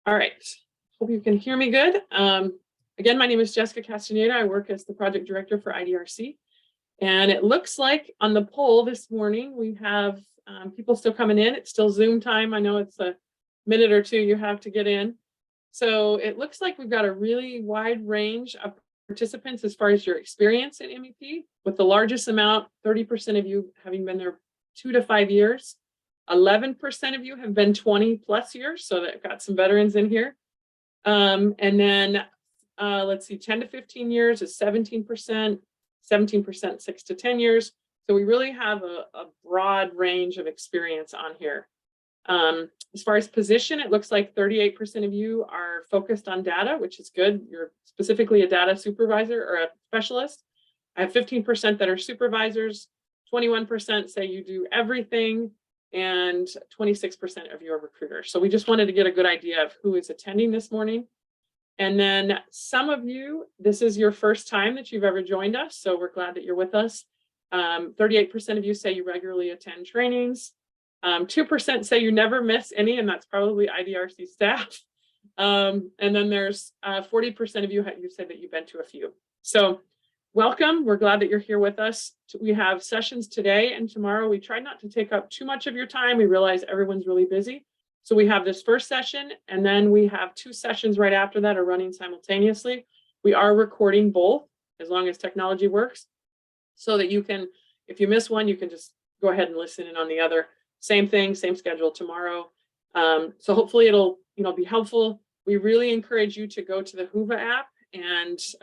All right, hope you can hear me good. Again, my name is Jessica Castaneda. I work as the project director for IDRC. And it looks like on the poll this morning, we have people still coming in. It's still Zoom time. I know it's a minute or two you have to get in. So it looks like we've got a really wide range of participants as far as your experience in MEP, with the largest amount, 30% of you having been there 2 to 5 years. 11% of you have been 20 plus years, so that got some veterans in here. And then let's see, 10 to 15 years is 17%, 17% 6 to 10 years. So we really have a broad range of experience on here. As far as position, it looks like 38% of you are focused on data, which is good. You're specifically a data supervisor or a specialist. I have 15% that are supervisors, 21% say you do everything, and 26% of you are recruiters. So we just wanted to get a good idea of who is attending this morning. And then some of you, this is your first time that you've ever joined us, so we're glad that you're with us. 38% of you say you regularly attend trainings. 2% say you never miss any, and that's probably IDRC staff. And then there's 40% of you said that you've been to a few. So welcome. We're glad that you're here with us. We have sessions today and tomorrow. We try not to take up too much of your time. We realize everyone's really busy. So we have this first session, and then we have 2 sessions right after that are running simultaneously. We are recording both as long as technology works, so that you can, if you miss one, you can just go ahead and listen in on the other. Same thing, same schedule tomorrow. So hopefully it'll be helpful. We really encourage you to go to the Whova app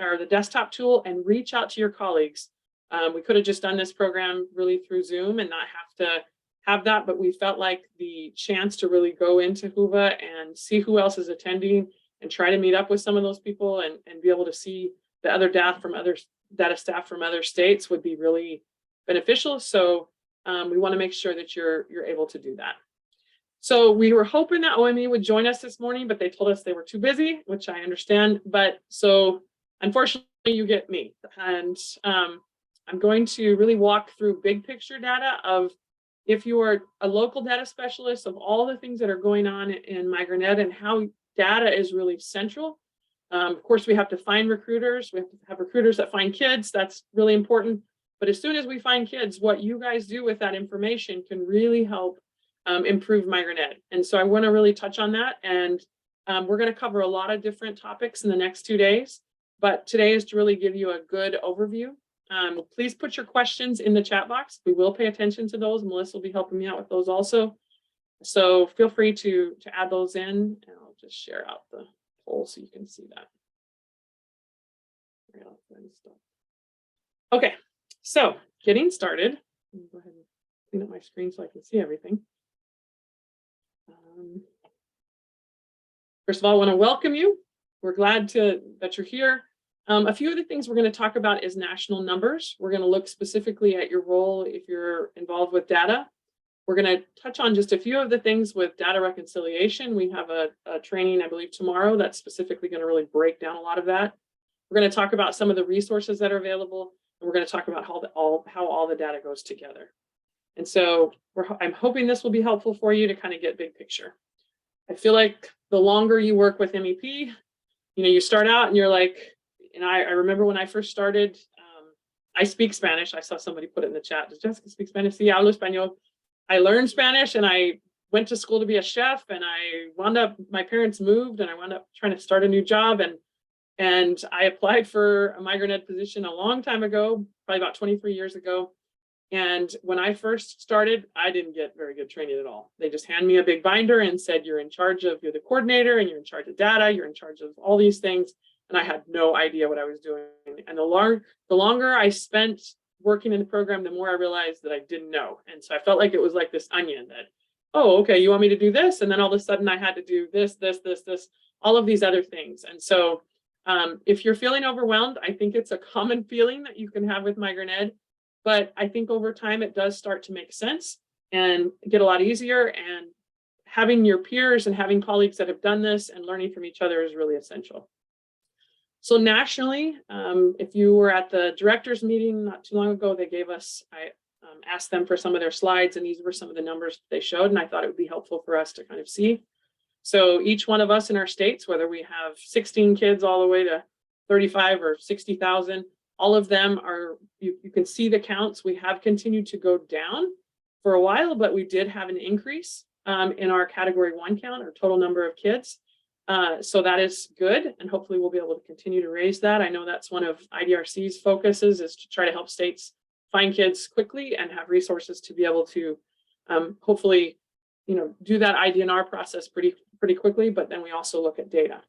or the desktop tool and reach out to your colleagues. We could have just done this program really through Zoom and not have to have that, but we felt like the chance to really go into Whova and see who else is attending and try to meet up with some of those people and be able to see the other data staff from other states would be really beneficial. So we want to make sure that you're able to do that. So we were hoping that OME would join us this morning, but they told us they were too busy, which I understand. But so unfortunately, you get me. And I'm going to really walk through big picture data of, if you are a local data specialist, of all the things that are going on in MigrantEd and how data is really central. Of course, we have to find recruiters. We have to have recruiters that find kids. That's really important. But as soon as we find kids, what you guys do with that information can really help improve MigrantEd. And so I want to really touch on that. And we're going to cover a lot of different topics in the next 2 days. But today is to really give you a good overview. Please put your questions in the chat box. We will pay attention to those. Melissa will be helping me out with those also. So feel free to add those in, and I'll just share out the poll so you can see that. Okay, so getting started. Let me go ahead and clean up my screen so I can see everything. First of all, I want to welcome you. We're glad that you're here. A few of the things we're going to talk about is national numbers. We're going to look specifically at your role if you're involved with data. We're going to touch on just a few of the things with data reconciliation. We have a training, I believe, tomorrow that's specifically going to really break down a lot of that. We're going to talk about some of the resources that are available, and we're going to talk about how all the data goes together. And so I'm hoping this will be helpful for you to kind of get big picture. I feel like the longer you work with MEP, you start out and you're like, and I remember when I first started, I speak Spanish. I saw somebody put it in the chat. Does Jessica speak Spanish? Sí, hablo español. I learned Spanish and I went to school to be a chef, and I wound up, my parents moved and I wound up trying to start a new job. And I applied for a MigrantEd position a long time ago, probably about 23 years ago. And when I first started, I didn't get very good training at all. They just hand me a big binder and said, you're the coordinator and you're in charge of data, you're in charge of all these things. And I had no idea what I was doing. And the longer I spent working in the program, the more I realized that I didn't know. And so I felt like it was like this onion that, oh, okay, you want me to do this? And then all of a sudden I had to do this, all of these other things. And so if you're feeling overwhelmed, I think it's a common feeling that you can have with MigrantEd. But I think over time it does start to make sense and get a lot easier. And having your peers and having colleagues that have done this and learning from each other is really essential. So nationally, if you were at the directors meeting not too long ago, they gave us, I asked them for some of their slides, and these were some of the numbers they showed, and I thought it would be helpful for us to kind of see. So each one of us in our states, whether we have 16 kids all the way to 35 or 60,000, all of them are, you can see the counts. We have continued to go down for a while, but we did have an increase in our category 1 count, or total number of kids. So that is good, and hopefully we'll be able to continue to raise that. I know that's one of IDRC's focuses, is to try to help states find kids quickly and have resources to be able to hopefully, do that IDNR process pretty quickly, but then we also look at data.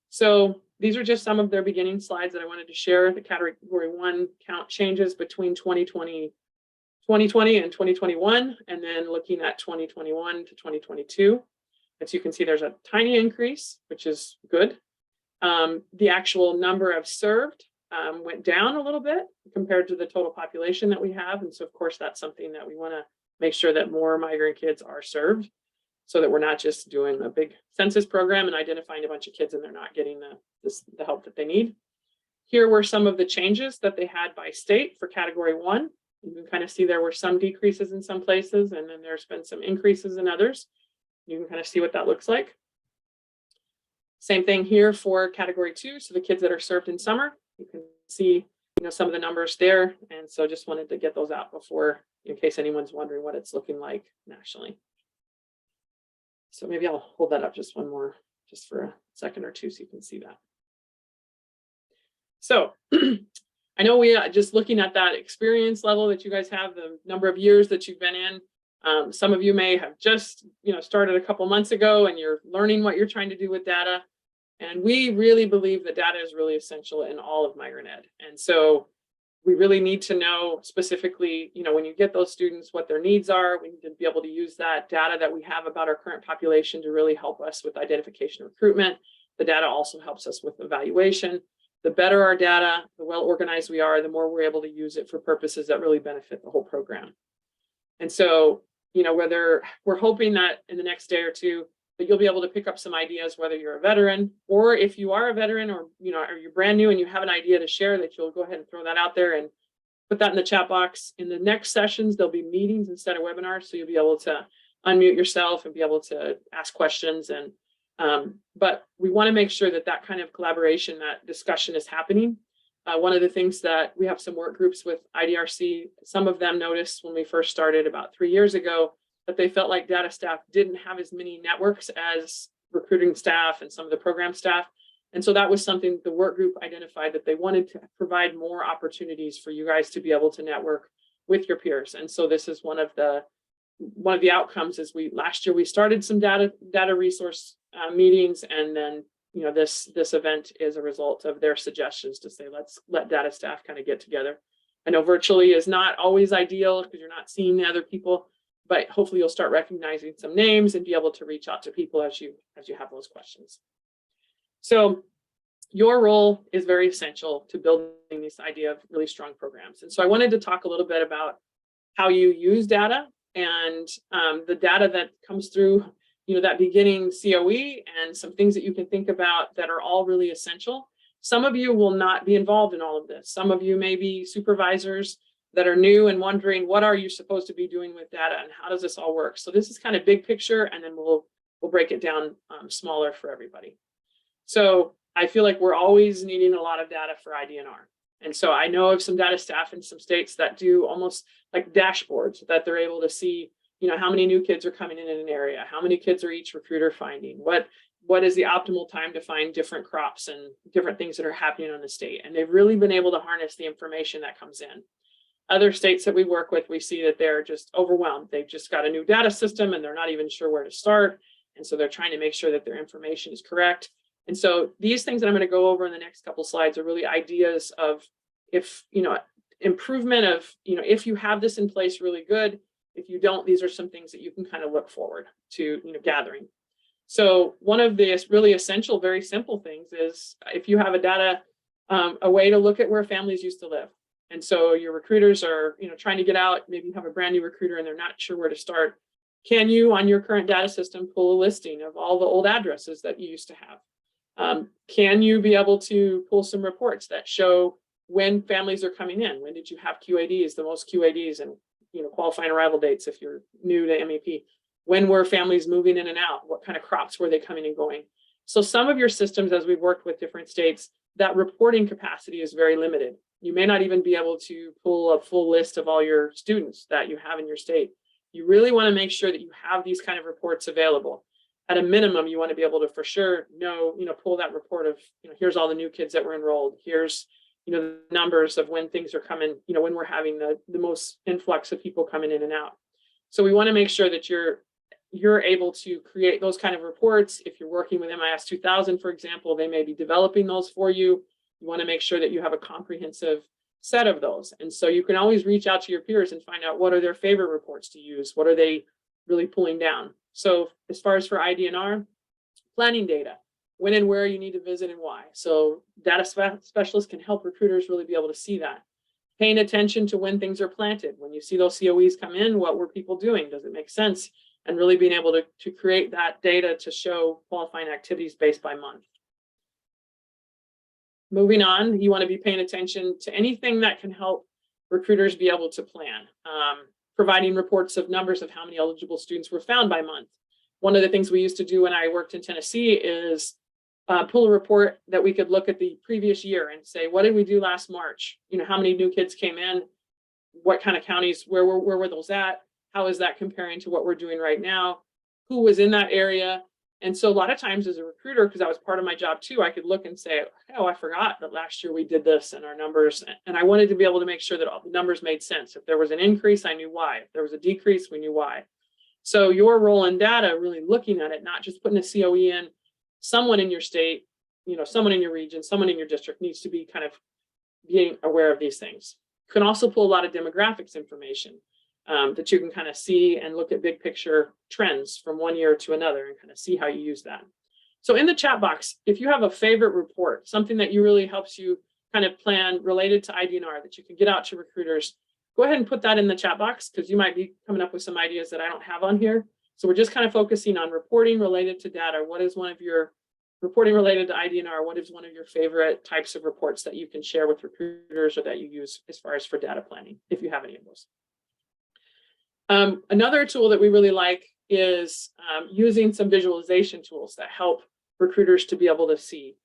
So these are just some of their beginning slides that I wanted to share. The category 1 count changes between 2020 and 2021, and then looking at 2021 to 2022. As you can see, there's a tiny increase, which is good. The actual number of served went down a little bit compared to the total population that we have. And so, of course, that's something that we want to make sure that more migrant kids are served, so that we're not just doing a big census program and identifying a bunch of kids and they're not getting the help that they need. Here were some of the changes that they had by state for category 1. You can kind of see there were some decreases in some places, and then there's been some increases in others. You can kind of see what that looks like. Same thing here for category 2. So the kids that are served in summer, you can see, some of the numbers there. And so just wanted to get those out before, in case anyone's wondering what it's looking like nationally. So maybe I'll hold that up just for a second or two so you can see that. So I know we just looking at that experience level that you guys have, the number of years that you've been in. Some of you may have just started a couple months ago and you're learning what you're trying to do with data. And we really believe that data is really essential in all of migrant ed. And so we really need to know specifically, when you get those students, what their needs are. We need to be able to use that data that we have about our current population to really help us with identification and recruitment. The data also helps us with evaluation. The better our data, the well organized we are, the more we're able to use it for purposes that really benefit the whole program. And so, whether we're hoping that in the next day or two, that you'll be able to pick up some ideas, whether you're a veteran, or if you are a veteran, or or you're brand new and you have an idea to share, that you'll go ahead and throw that out there and put that in the chat box. In the next sessions, there'll be meetings instead of webinars, so you'll be able to unmute yourself and be able to ask questions. And but we want to make sure that that kind of collaboration, that discussion is happening. One of the things that we have some work groups with IDRC, some of them noticed when we first started about 3 years ago, that they felt like data staff didn't have as many networks as recruiting staff and some of the program staff. And so that was something the work group identified, that they wanted to provide more opportunities for you guys to be able to network with your peers. And so this is one of the outcomes. Is last year we started some data resource meetings, and then this event is a result of their suggestions to say, let's let data staff kind of get together. I know virtually is not always ideal because you're not seeing the other people, but hopefully you'll start recognizing some names and be able to reach out to people as you have those questions. So your role is very essential to building this idea of really strong programs. And so I wanted to talk a little bit about how you use data, and the data that comes through that beginning COE, and some things that you can think about that are all really essential. Some of you will not be involved in all of this. Some of you may be supervisors that are new and wondering, what are you supposed to be doing with data and how does this all work? So this is kind of big picture, and then we'll break it down smaller for everybody. So I feel like we're always needing a lot of data for IDNR. And so I know of some data staff in some states that do almost like dashboards, that they're able to see how many new kids are coming in an area, how many kids are each recruiter finding, what is the optimal time to find different crops and different things that are happening on the state. And they've really been able to harness the information that comes in. Other states that we work with, we see that they're just overwhelmed. They've just got a new data system and they're not even sure where to start. And so they're trying to make sure that their information is correct. And so these things that I'm going to go over in the next couple slides are really ideas of, if, improvement of, if you have this in place, really good. If you don't, these are some things that you can kind of look forward to, gathering. So one of the really essential, very simple things is, if you have a way to look at where families used to live. And so your recruiters are, trying to get out, maybe you have a brand new recruiter and they're not sure where to start. Can you, on your current data system, pull a listing of all the old addresses that you used to have? Can you be able to pull some reports that show when families are coming in? When did you have QADs, the most QADs, and qualifying arrival dates if you're new to MEP? When were families moving in and out? What kind of crops were they coming and going? So some of your systems, as we've worked with different states, that reporting capacity is very limited. You may not even be able to pull a full list of all your students that you have in your state. You really want to make sure that you have these kind of reports available. At a minimum, you want to be able to for sure know, pull that report of, here's all the new kids that were enrolled. Here's, the numbers of when things are coming, when we're having the most influx of people coming in and out. So we want to make sure that you're able to create those kind of reports. If you're working with MIS 2000, for example, they may be developing those for you. You want to make sure that you have a comprehensive set of those. And so you can always reach out to your peers and find out what are their favorite reports to use. What are they really pulling down? So as far as for IDNR, planning data, when and where you need to visit and why. So data specialists can help recruiters really be able to see that. Paying attention to when things are planted. When you see those COEs come in, what were people doing? Does it make sense? And really being able to create that data to show qualifying activities based by month. Moving on, you want to be paying attention to anything that can help recruiters be able to plan. Providing reports of numbers of how many eligible students were found by month. One of the things we used to do when I worked in Tennessee is pull a report that we could look at the previous year and say, what did we do last March? How many new kids came in? What kind of counties, where were those at? How is that comparing to what we're doing right now? Who was in that area? And so a lot of times as a recruiter, because that was part of my job too, I could look and say, oh, I forgot that last year we did this and our numbers. And I wanted to be able to make sure that all the numbers made sense. If there was an increase, I knew why. If there was a decrease, we knew why. So your role in data, really looking at it, not just putting a COE in, someone in your state, someone in your region, someone in your district needs to be kind of being aware of these things. You can also pull a lot of demographics information that you can kind of see and look at big picture trends from one year to another and kind of see how you use that. So in the chat box, if you have a favorite report, something that you really helps you kind of plan related to IDNR that you can get out to recruiters, go ahead and put that in the chat box because you might be coming up with some ideas that I don't have on here. So we're just kind of focusing on reporting related to data. What is one of your reporting related to IDNR? What is one of your favorite types of reports that you can share with recruiters or that you use as far as for data planning, if you have any of those? Another tool that we really like is using some visualization tools that help recruiters to be able to see.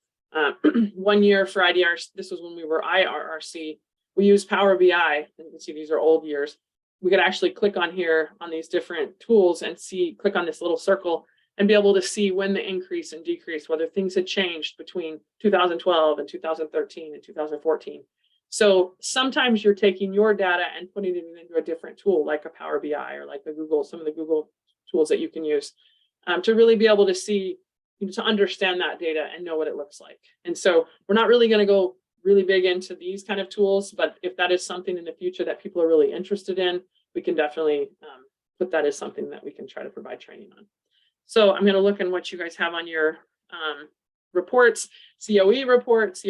1 year for IDRC, this was when we were IRRC, we used Power BI, and you can see these are old years. We could actually click on here on these different tools and click on this little circle and be able to see when the increase and decrease, whether things had changed between 2012 and 2013 and 2014. So sometimes you're taking your data and putting it into a different tool, like a Power BI or like some of the Google tools that you can use to really be able to see, to understand that data and know what it looks like. And so we're not really going to go really big into these kind of tools, but if that is something in the future that people are really interested in, we can definitely put that as something that we can try to provide training on. So I'm going to look at what you guys have on your reports. COE reports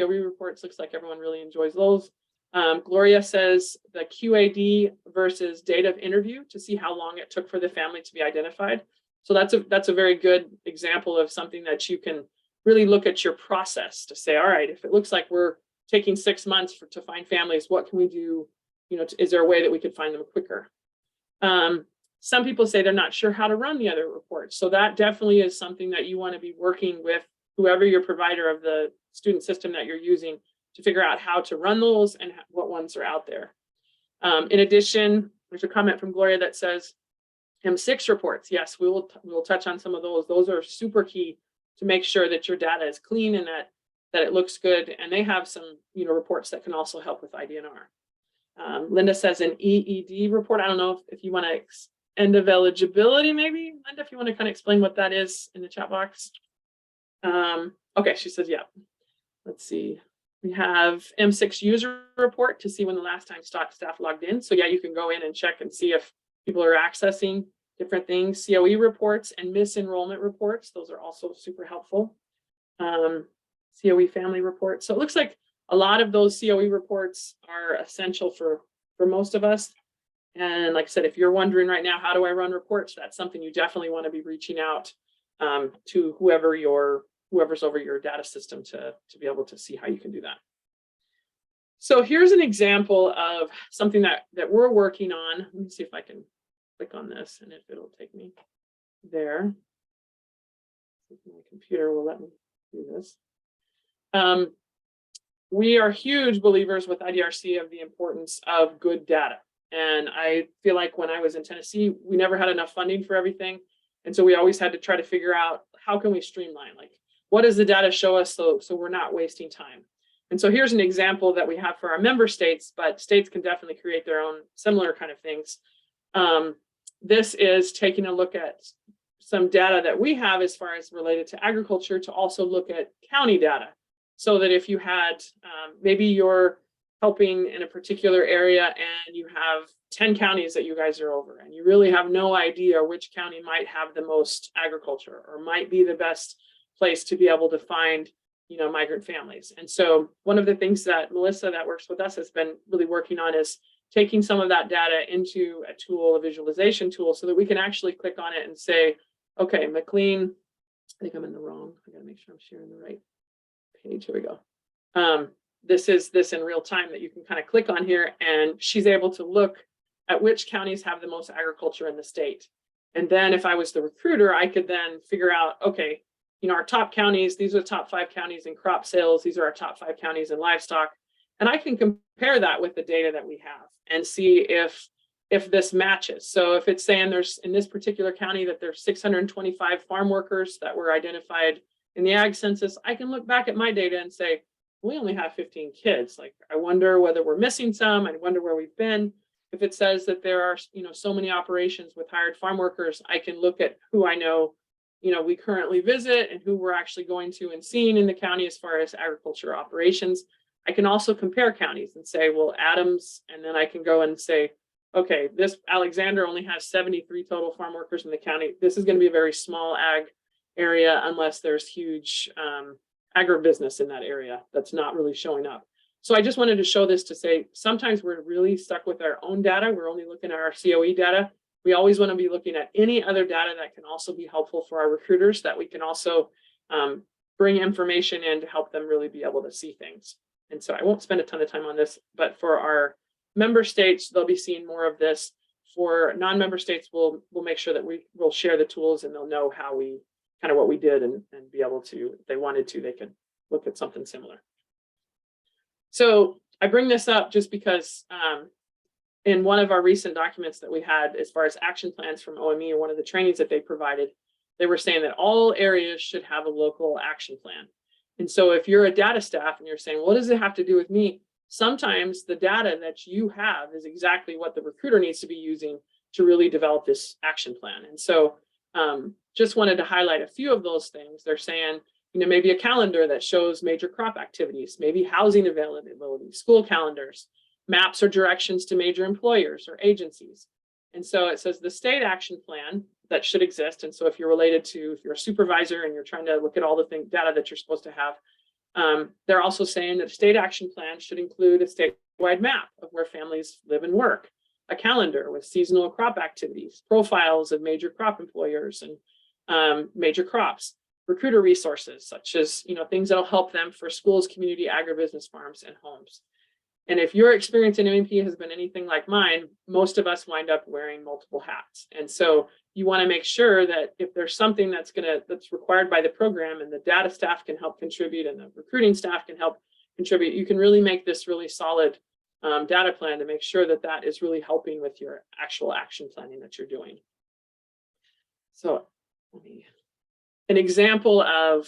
looks like everyone really enjoys those. Gloria says the QAD versus date of interview to see how long it took for the family to be identified. So that's a very good example of something that you can really look at your process to say, all right, if it looks like we're taking 6 months to find families, what can we do? Is there a way that we could find them quicker? Some people say they're not sure how to run the other reports. So that definitely is something that you want to be working with whoever your provider of the student system that you're using to figure out how to run those and what ones are out there. In addition, there's a comment from Gloria that says M6 reports. Yes, we will touch on some of those. Those are super key to make sure that your data is clean and that it looks good. And they have some reports that can also help with IDNR. Linda says an EED report. I don't know if you want to end of eligibility, maybe, Linda, if you want to kind of explain what that is in the chat box. Okay, she says, yeah. Let's see. We have M6 user report to see when the last time staff logged in. So yeah, you can go in and check and see if people are accessing different things. COE reports and misenrollment reports. Those are also super helpful. COE family reports. So it looks like a lot of those COE reports are essential for most of us. And like I said, if you're wondering right now, how do I run reports? That's something you definitely want to be reaching out to whoever's over your data system to be able to see how you can do that. So here's an example of something that we're working on. Let me see if I can click on this and if it'll take me. there. My computer will let me do this. We are huge believers with IDRC of the importance of good data. And I feel like when I was in Tennessee, we never had enough funding for everything. And so we always had to try to figure out how can we streamline, like what does the data show us so we're not wasting time. And so here's an example that we have for our member states, but states can definitely create their own similar kind of things. This is taking a look at some data that we have as far as related to agriculture to also look at county data. So that if you had, maybe you're helping in a particular area and you have 10 counties that you guys are over and you really have no idea which county might have the most agriculture or might be the best place to be able to find, migrant families. And so one of the things that Melissa that works with us has been really working on is taking some of that data into a tool, a visualization tool, so that we can actually click on it and say, okay, McLean, I think I'm in the wrong, I gotta make sure I'm sharing the right page. Here we go. This is this in real time that you can kind of click on here, and she's able to look at which counties have the most agriculture in the state. And then if I was the recruiter, I could then figure out, okay, our top counties, these are the top 5 counties in crop sales, these are our top 5 counties in livestock. And I can compare that with the data that we have and see if this matches. So if it's saying there's in this particular county that there's 625 farm workers that were identified in the ag census, I can look back at my data and say, we only have 15 kids. Like, I wonder whether we're missing some. I wonder where we've been. If it says that there are, so many operations with hired farm workers, I can look at who I know, we currently visit and who we're actually going to and seeing in the county as far as agriculture operations. I can also compare counties and say, well, Adams, and then I can go and say, okay, this Alexander only has 73 total farm workers in the county. This is going to be a very small ag area unless there's huge agribusiness in that area that's not really showing up. So I just wanted to show this to say, sometimes we're really stuck with our own data. We're only looking at our COE data. We always want to be looking at any other data that can also be helpful for our recruiters, that we can also bring information in to help them really be able to see things. And so I won't spend a ton of time on this, but for our member states, they'll be seeing more of this. For non-member states, we'll make sure that we'll share the tools and they'll know how we kind of what we did and be able to, if they wanted to, they could look at something similar. So I bring this up just because in one of our recent documents that we had, as far as action plans from OME, or one of the trainings that they provided, they were saying that all areas should have a local action plan. And so if you're a data staff and you're saying, what does it have to do with me? Sometimes the data that you have is exactly what the recruiter needs to be using to really develop this action plan. And so just wanted to highlight a few of those things. They're saying, maybe a calendar that shows major crop activities, maybe housing availability, school calendars, maps or directions to major employers or agencies. And so it says the state action plan that should exist. And so if you're if you're a supervisor and you're trying to look at all the data that you're supposed to have, they're also saying that a state action plan should include a statewide map of where families live and work, a calendar with seasonal crop activities, profiles of major crop employers and major crops, recruiter resources, such as, things that'll help them for schools, community, agribusiness, farms, and homes. And if your experience in MEP has been anything like mine, most of us wind up wearing multiple hats. And so you want to make sure that if there's something that's required by the program and the data staff can help contribute and the recruiting staff can help contribute, you can really make this really solid data plan to make sure that that is really helping with your actual action planning that you're doing. So an example of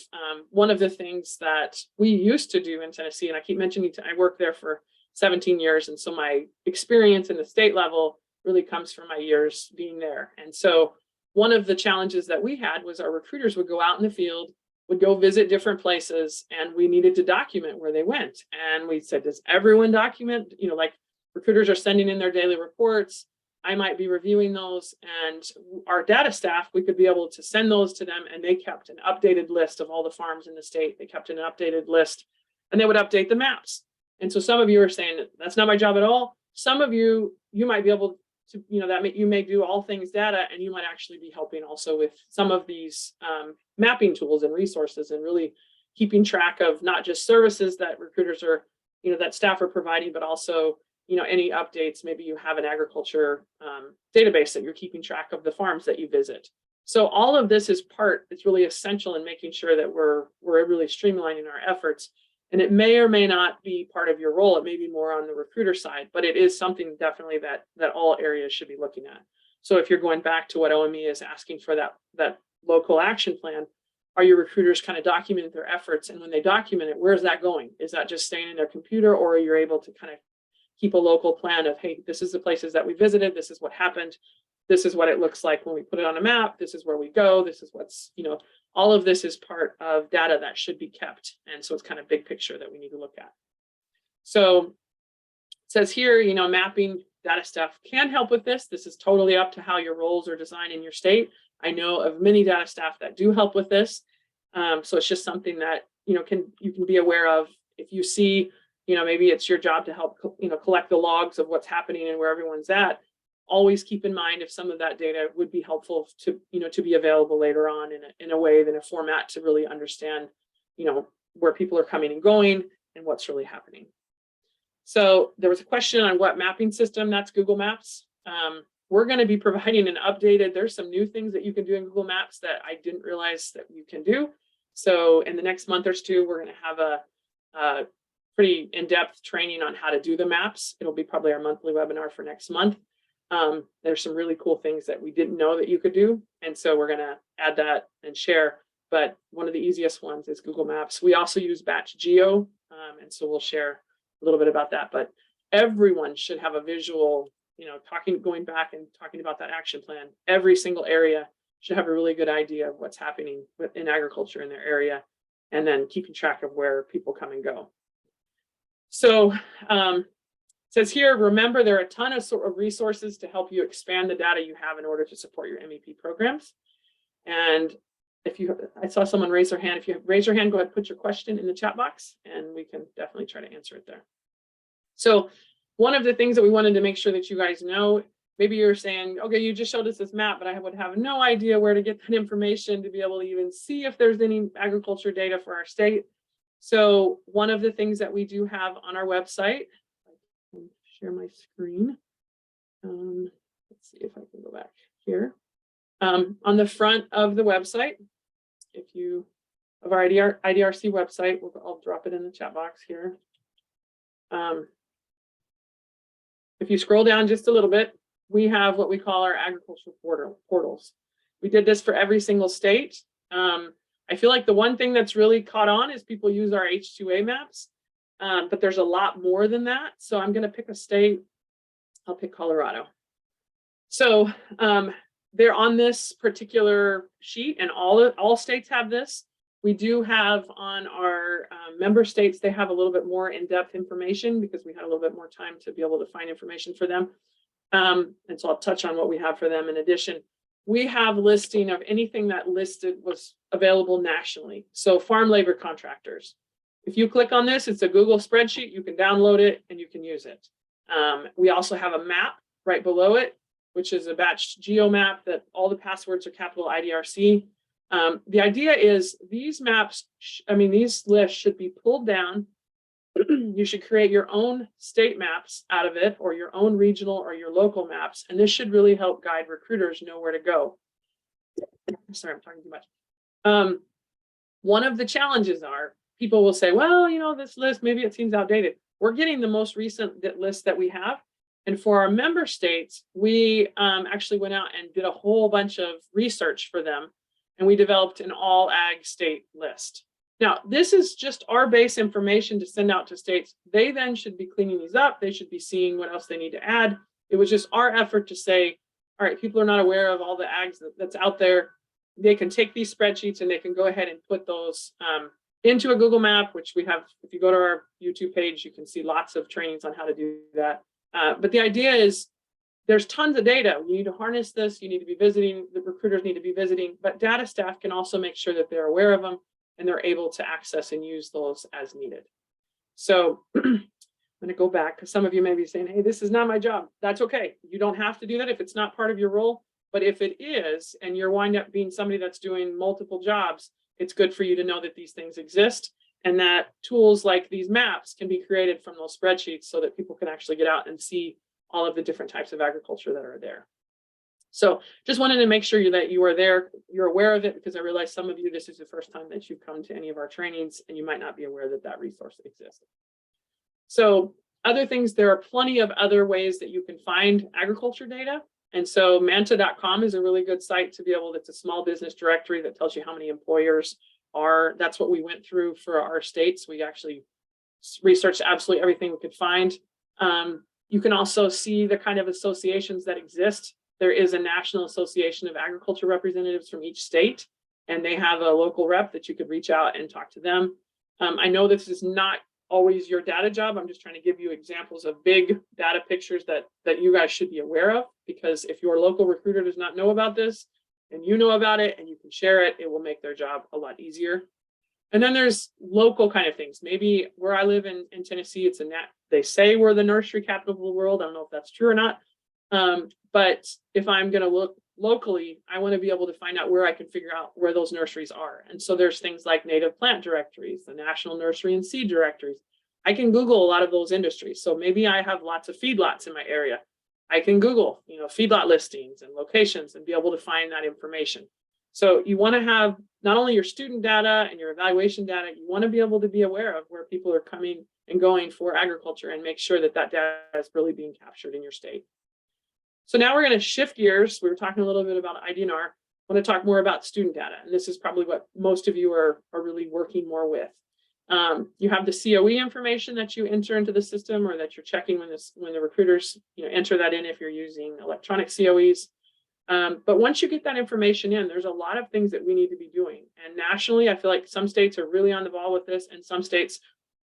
one of the things that we used to do in Tennessee, and I keep mentioning, I worked there for 17 years. And so my experience in the state level really comes from my years being there. And so one of the challenges that we had was our recruiters would go out in the field, would go visit different places, and we needed to document where they went. And we said, does everyone document? Like recruiters are sending in their daily reports. I might be reviewing those, and our data staff, we could be able to send those to them, and they kept an updated list of all the farms in the state. They kept an updated list, and they would update the maps. And so some of you are saying that's not my job at all. Some of you might be able to, you may do all things data, and you might actually be helping also with some of these mapping tools and resources, and really keeping track of not just services that recruiters are, that staff are providing, but also, any updates. Maybe you have an agriculture database that you're keeping track of the farms that you visit. So all of this is it's really essential in making sure that we're really streamlining our efforts. And it may or may not be part of your role. It may be more on the recruiter side, but it is something definitely that all areas should be looking at. So if you're going back to what OME is asking for, that local action plan, are your recruiters kind of documenting their efforts? And when they document it, where's that going? Is that just staying in their computer, or are you able to kind of keep a local plan of, hey, this is the places that we visited, this is what happened, this is what it looks like when we put it on a map, this is where we go, this is what's, all of this is part of data that should be kept. And so it's kind of big picture that we need to look at. So it says here, mapping data staff can help with this. This is totally up to how your roles are designed in your state. I know of many data staff that do help with this. So it's just something that, you can be aware of. If you see, maybe it's your job to help, collect the logs of what's happening and where everyone's at. Always keep in mind if some of that data would be helpful to, to be available later on in a way, in a format to really understand, where people are coming and going and what's really happening. So there was a question on what mapping system. That's Google Maps. We're going to be providing an updated, there's some new things that you can do in Google Maps that I didn't realize that you can do. So in the next month or two, we're going to have a pretty in-depth training on how to do the maps. It'll be probably our monthly webinar for next month. There's some really cool things that we didn't know that you could do. And so we're going to add that and share. But one of the easiest ones is Google Maps. We also use Batch Geo. And so we'll share a little bit about that. But everyone should have a visual, going back and talking about that action plan. Every single area should have a really good idea of what's happening in agriculture in their area, and then keeping track of where people come and go. So it says here, remember, there are a ton of resources to help you expand the data you have in order to support your MEP programs. And I saw someone raise their hand. If you raise your hand, go ahead and put your question in the chat box, and we can definitely try to answer it there. So one of the things that we wanted to make sure that you guys know, maybe you're saying, okay, you just showed us this map, but I would have no idea where to get that information to be able to even see if there's any agriculture data for our state. So one of the things that we do have on our website, I can share my screen. Let's see if I can go back here. On the front of the website, of our IDRC website, I'll drop it in the chat box here. If you scroll down just a little bit, we have what we call our agricultural portals. We did this for every single state. I feel like the one thing that's really caught on is people use our H2A maps, but there's a lot more than that. So I'm going to pick a state. I'll pick Colorado. So they're on this particular sheet, and all states have this. We do have on our member states, they have a little bit more in-depth information because we had a little bit more time to be able to find information for them. And so I'll touch on what we have for them. In addition, we have listing of anything that was available nationally. So farm labor contractors. If you click on this, it's a Google spreadsheet. You can download it and you can use it. We also have a map right below it, which is a batch geo map that all the passwords are capital IDRC. The idea is these maps, these lists should be pulled down. You should create your own state maps out of it, or your own regional or your local maps. And this should really help guide recruiters know where to go. Sorry, I'm talking too much. One of the challenges are people will say, well, this list, maybe it seems outdated. We're getting the most recent list that we have. And for our member states, we actually went out and did a whole bunch of research for them. And we developed an all ag state list. Now, this is just our base information to send out to states. They then should be cleaning these up. They should be seeing what else they need to add. It was just our effort to say, all right, people are not aware of all the ags that's out there. They can take these spreadsheets and they can go ahead and put those into a Google map, which we have. If you go to our YouTube page, you can see lots of trainings on how to do that. But the idea is there's tons of data. You need to harness this. You need to be visiting. The recruiters need to be visiting. But data staff can also make sure that they're aware of them and they're able to access and use those as needed. So I'm going to go back because some of you may be saying, hey, this is not my job. That's okay. You don't have to do that if it's not part of your role. But if it is, and you're wind up being somebody that's doing multiple jobs, it's good for you to know that these things exist and that tools like these maps can be created from those spreadsheets so that people can actually get out and see all of the different types of agriculture that are there. So just wanted to make sure that you are there, you're aware of it, because I realize some of you, this is the first time that you've come to any of our trainings and you might not be aware that that resource exists. So other things, there are plenty of other ways that you can find agriculture data. And so manta.com is a really good site to be able, it's a small business directory that tells you how many employers are. That's what we went through for our states. We actually researched absolutely everything we could find. You can also see the kind of associations that exist. There is a National Association of Agriculture representatives from each state, and they have a local rep that you could reach out and talk to them. I know this is not always your data job. I'm just trying to give you examples of big data pictures that you guys should be aware of, because if your local recruiter does not know about this and you know about it and you can share it, it will make their job a lot easier. And then there's local kind of things. Maybe where I live in Tennessee, it's they say we're the nursery capital of the world. I don't know if that's true or not. But if I'm going to look locally, I want to be able to find out where I can figure out where those nurseries are. And so there's things like native plant directories, the National Nursery and Seed directories. I can Google a lot of those industries. So maybe I have lots of feedlots in my area. I can Google, feedlot listings and locations and be able to find that information. So you want to have not only your student data and your evaluation data, you want to be able to be aware of where people are coming and going for agriculture and make sure that that data is really being captured in your state. So now we're going to shift gears. We were talking a little bit about IDNR. I want to talk more about student data. And this is probably what most of you are really working more with. You have the COE information that you enter into the system, or that you're checking when the recruiters enter that in if you're using electronic COEs. But once you get that information in, there's a lot of things that we need to be doing. And nationally, I feel like some states are really on the ball with this, and some states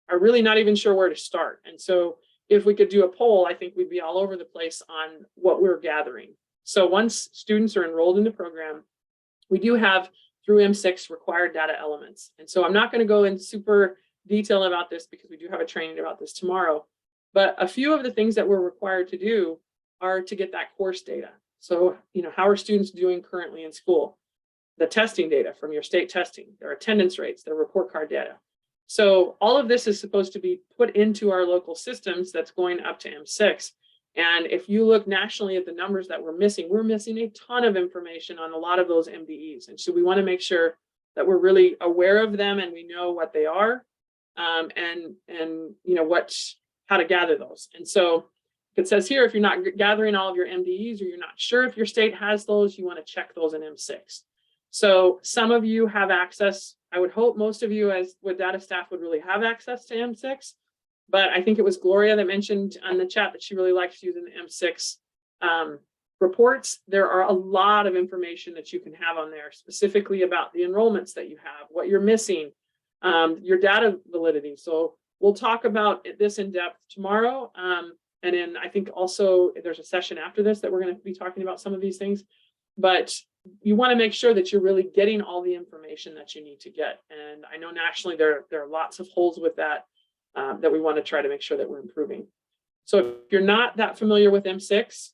are really not even sure where to start. And so if we could do a poll, I think we'd be all over the place on what we're gathering. So once students are enrolled in the program, we do have through M6 required data elements. And so I'm not going to go in super detail about this because we do have a training about this tomorrow. But a few of the things that we're required to do are to get that course data. So, how are students doing currently in school? The testing data from your state testing, their attendance rates, their report card data. So all of this is supposed to be put into our local systems that's going up to M6. And if you look nationally at the numbers that we're missing a ton of information on a lot of those MDEs. And so we want to make sure that we're really aware of them and we know what they are, and how to gather those. And so it says here, if you're not gathering all of your MDEs, or you're not sure if your state has those, you want to check those in M6. So some of you have access. I would hope most of you as with data staff would really have access to M6, but I think it was Gloria that mentioned on the chat that she really likes using the M6 reports. There are a lot of information that you can have on there, specifically about the enrollments that you have, what you're missing, your data validity. So we'll talk about this in depth tomorrow. And then I think also there's a session after this that we're going to be talking about some of these things, but you want to make sure that you're really getting all the information that you need to get. And I know nationally there are lots of holes with that, that we want to try to make sure that we're improving. So if you're not that familiar with M6,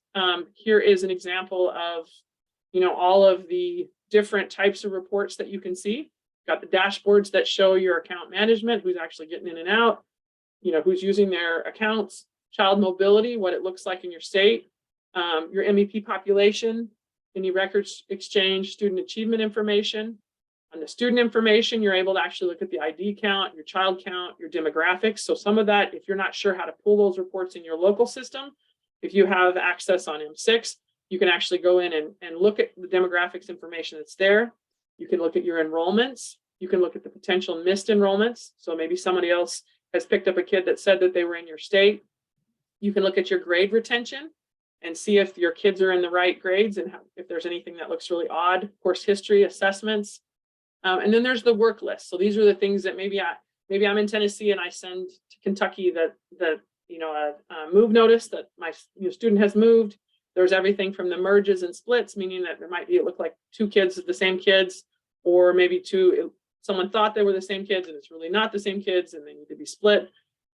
here is an example of, all of the different types of reports that you can see. Got the dashboards that show your account management, who's actually getting in and out, who's using their accounts, child mobility, what it looks like in your state, your MEP population, any records exchange, student achievement information. On the student information, you're able to actually look at the ID count, your child count, your demographics. So some of that, if you're not sure how to pull those reports in your local system, if you have access on M6, you can actually go in and look at the demographics information that's there. You can look at your enrollments. You can look at the potential missed enrollments. So maybe somebody else has picked up a kid that said that they were in your state. You can look at your grade retention and see if your kids are in the right grades and if there's anything that looks really odd, course history, assessments. And then there's the work list. So these are the things that maybe I'm in Tennessee and I send to Kentucky a move notice that my student has moved. There's everything from the merges and splits, meaning that there might be, it looked like two kids of the same kids, or maybe someone thought they were the same kids and it's really not the same kids and they need to be split.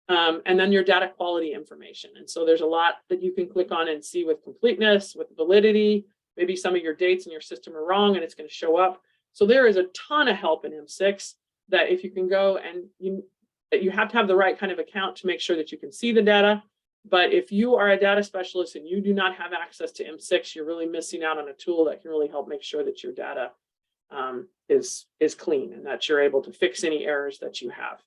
And then your data quality information. And so there's a lot that you can click on and see with completeness, with validity. Maybe some of your dates in your system are wrong and it's going to show up. So there is a ton of help in M6 that if you can go and you have to have the right kind of account to make sure that you can see the data. But if you are a data specialist and you do not have access to M6, you're really missing out on a tool that can really help make sure that your data is clean and that you're able to fix any errors that you have.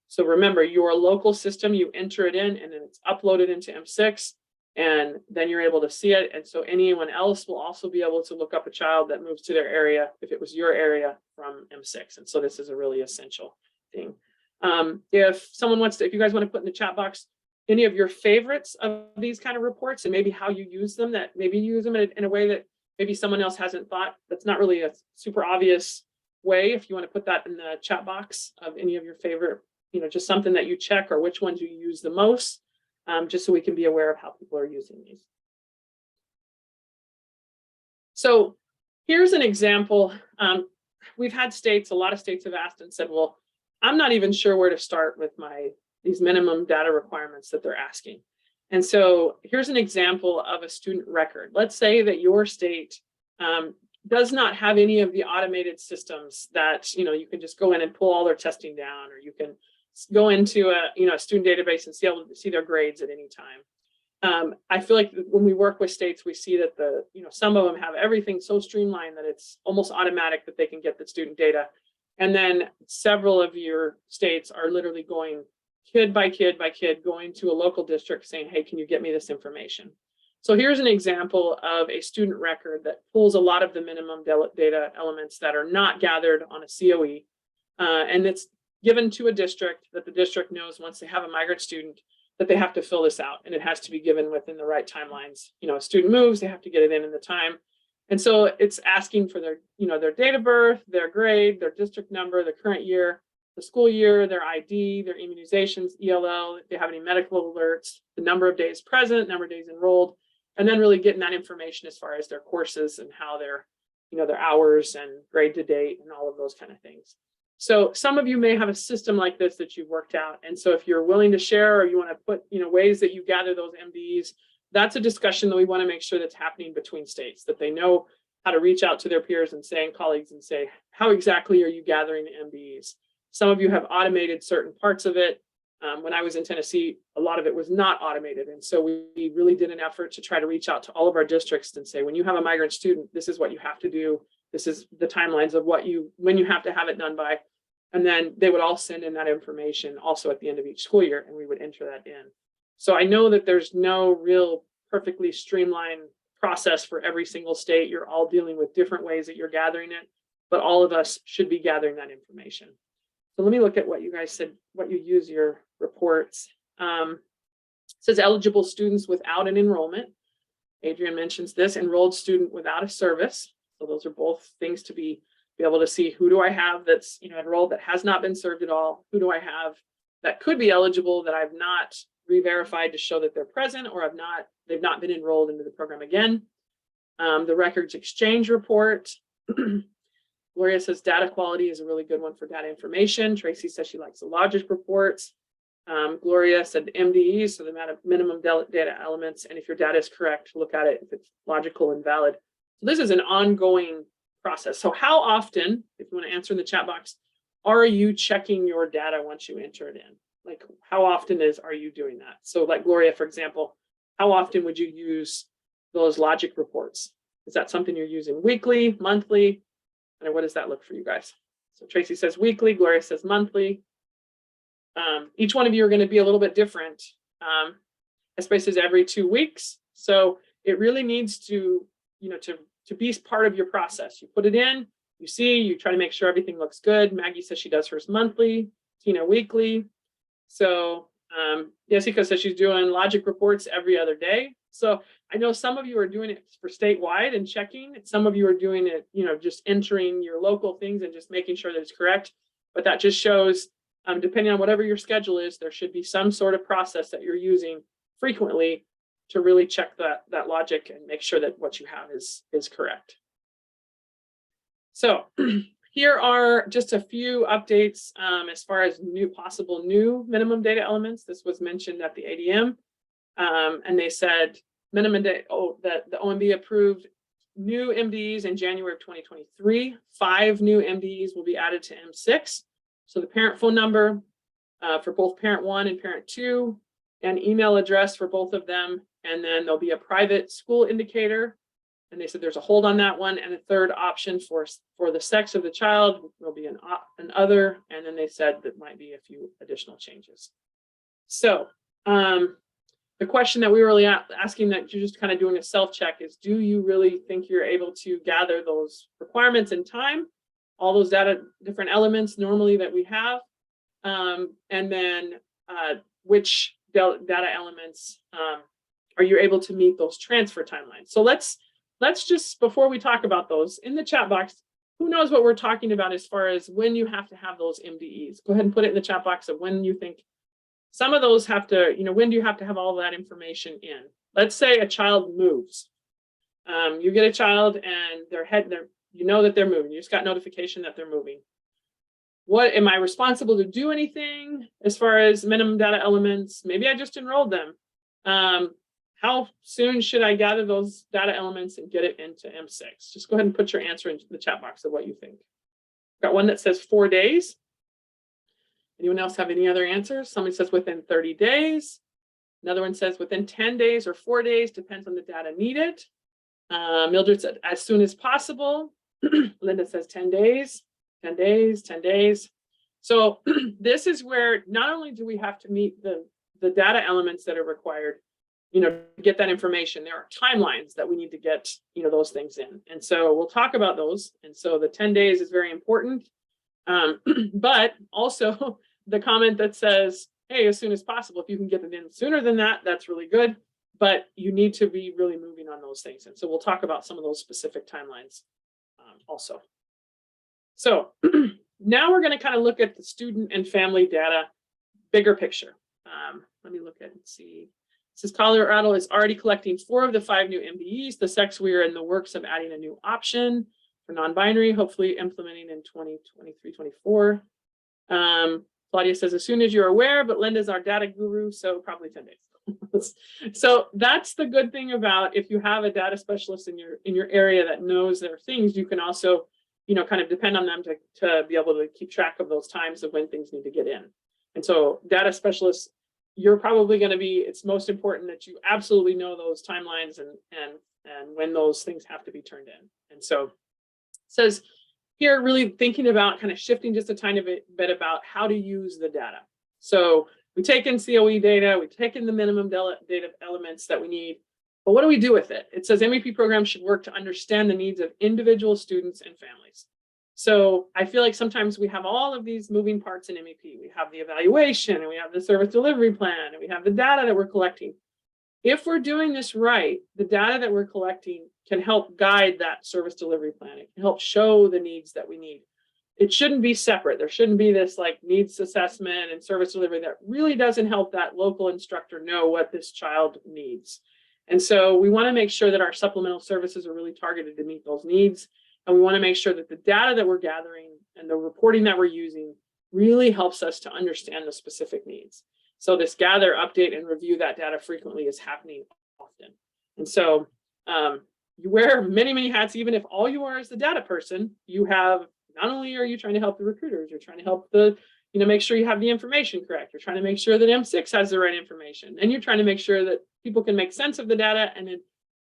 So remember, your local system, you enter it in and then it's uploaded into M6 and then you're able to see it. And so anyone else will also be able to look up a child that moves to their area if it was your area from M6. And so this is a really essential thing. If someone wants to, if you guys want to put in the chat box any of your favorites of these kind of reports and maybe how you use them, that maybe you use them in a way that maybe someone else hasn't thought, that's not really a super obvious way. If you want to put that in the chat box of any of your favorite, just something that you check or which ones you use the most, just so we can be aware of how people are using these. So here's an example. We've had states, a lot of states have asked and said, well, I'm not even sure where to start with these minimum data requirements that they're asking. And so here's an example of a student record. Let's say that your state does not have any of the automated systems that, you can just go in and pull all their testing down, or you can go into a student database and see their grades at any time. I feel like when we work with states, we see that some of them have everything so streamlined that it's almost automatic that they can get the student data. And then several of your states are literally going kid by kid by kid, going to a local district saying, hey, can you get me this information? So here's an example of a student record that pulls a lot of the minimum data elements that are not gathered on a COE. And it's given to a district that the district knows once they have a migrant student that they have to fill this out, and it has to be given within the right timelines. A student moves, they have to get it in the time. And so it's asking for their date of birth, their grade, their district number, the current year, the school year, their ID, their immunizations, ELL, if they have any medical alerts, the number of days present, number of days enrolled, and then really getting that information as far as their courses and how their hours and grade to date and all of those kind of things. So some of you may have a system like this that you've worked out. And so if you're willing to share, or you want to put, ways that you gather those MDEs, that's a discussion that we want to make sure that's happening between states, that they know how to reach out to their peers and colleagues and say, how exactly are you gathering the MDEs? Some of you have automated certain parts of it. When I was in Tennessee, a lot of it was not automated. And so we really did an effort to try to reach out to all of our districts and say, when you have a migrant student, this is what you have to do. This is the timelines of when you have to have it done by. And then they would all send in that information also at the end of each school year, and we would enter that in. So I know that there's no real perfectly streamlined process for every single state. You're all dealing with different ways that you're gathering it, but all of us should be gathering that information. So let me look at what you guys said, what you use your reports. It says eligible students without an enrollment. Adrian mentions this, enrolled student without a service. So those are both things to be able to see, who do I have that's enrolled that has not been served at all? Who do I have that could be eligible that I've not re-verified to show that they're present, or they've not been enrolled into the program again? The records exchange report. Gloria says data quality is a really good one for data information. Tracy says she likes the logic reports. Gloria said the MDEs, so the amount of minimum data elements, and if your data is correct, look at it if it's logical and valid. So this is an ongoing process. So how often, if you want to answer in the chat box, are you checking your data once you enter it in? Like, how often are you doing that? So like Gloria, for example, how often would you use those logic reports? Is that something you're using weekly, monthly? And what does that look for you guys? So Tracy says weekly, Gloria says monthly. Each one of you are going to be a little bit different. Especially says every 2 weeks. So it really needs to be part of your process. You put it in, you try to make sure everything looks good. Maggie says she does hers monthly, Tina weekly. So Jessica says she's doing logic reports every other day. So I know some of you are doing it for statewide and checking. Some of you are doing it, just entering your local things and just making sure that it's correct. But that just shows, depending on whatever your schedule is, there should be some sort of process that you're using frequently to really check that logic and make sure that what you have is correct. So here are just a few updates as far as possible new minimum data elements. This was mentioned at the ADM, and they said minimum data. The OMB approved new MDEs in January of 2023. 5 new MDEs will be added to M6. So the parent phone number for both parent 1 and parent 2, and email address for both of them. And then there'll be a private school indicator. And they said there's a hold on that one. And a third option for the sex of the child will be an other. And then they said that might be a few additional changes. So the question that we were really asking, that you're just kind of doing a self-check, is do you really think you're able to gather those requirements in time, all those different elements normally that we have, and then which data elements are you able to meet those transfer timelines? So let's just, before we talk about those, in the chat box, who knows what we're talking about as far as when you have to have those MDEs? Go ahead and put it in the chat box of when you think some of those have to, when do you have to have all that information in? Let's say a child moves. You get a child and you know that they're moving. You just got notification that they're moving. What, am I responsible to do anything as far as minimum data elements? Maybe I just enrolled them. How soon should I gather those data elements and get it into M6? Just go ahead and put your answer into the chat box of what you think. Got one that says 4 days. Anyone else have any other answers? Somebody says within 30 days. Another one says within 10 days or 4 days, depends on the data needed. Mildred said as soon as possible. Linda says 10 days, 10 days, 10 days. So this is where not only do we have to meet the data elements that are required, to get that information, there are timelines that we need to get, those things in. And so we'll talk about those. And so the 10 days is very important. But also the comment that says, hey, as soon as possible, if you can get it in sooner than that, that's really good. But you need to be really moving on those things. And so we'll talk about some of those specific timelines also. So now we're going to kind of look at the student and family data, bigger picture. Let me look at and see. It says Colorado is already collecting 4 of the 5 new MDEs. The sex, we are in the works of adding a new option for non-binary, hopefully implementing in 2023, 24. Claudia says, as soon as you're aware, but Linda's our data guru, so probably 10 days. So that's the good thing about if you have a data specialist in your area that knows their things, you can also, kind of depend on them to be able to keep track of those times of when things need to get in. And so data specialists, you're probably going to be, it's most important that you absolutely know those timelines and when those things have to be turned in. And so it says here, really thinking about kind of shifting just a tiny bit about how to use the data. So we take in COE data, we take in the minimum data elements that we need, but what do we do with it? It says MEP programs should work to understand the needs of individual students and families. So I feel like sometimes we have all of these moving parts in MEP. We have the evaluation, and we have the service delivery plan, and we have the data that we're collecting. If we're doing this right, the data that we're collecting can help guide that service delivery plan. It can help show the needs that we need. It shouldn't be separate. There shouldn't be this like needs assessment and service delivery that really doesn't help that local instructor know what this child needs. And so we want to make sure that our supplemental services are really targeted to meet those needs. And we want to make sure that the data that we're gathering and the reporting that we're using really helps us to understand the specific needs. So this gather, update, and review that data frequently is happening often. And so you wear many, many hats. Even if all you are is the data person, you have, not only are you trying to help the recruiters, you're trying to help make sure you have the information correct. You're trying to make sure that M6 has the right information. And you're trying to make sure that people can make sense of the data. And then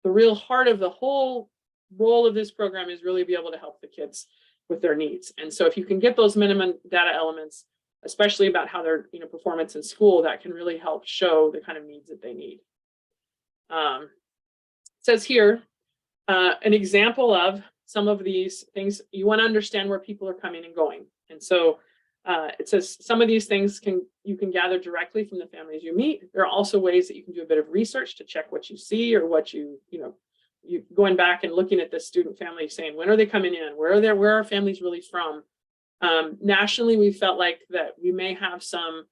the real heart of the whole role of this program is really be able to help the kids with their needs. And so if you can get those minimum data elements, especially about how their performance in school, that can really help show the kind of needs that they need. It says here, an example of some of these things, you want to understand where people are coming and going. And so it says some of these things you can gather directly from the families you meet. There are also ways that you can do a bit of research to check what you see or what you going back and looking at the student family, saying, when are they coming in? Where are families really from? Nationally, we felt like that we may have some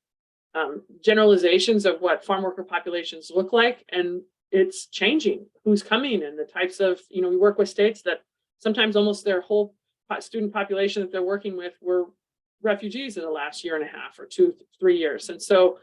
generalizations of what farm worker populations look like, and it's changing who's coming and the types of, we work with states that sometimes almost their whole student population that they're working with were refugees in the last year and a half or 2-3 years. And so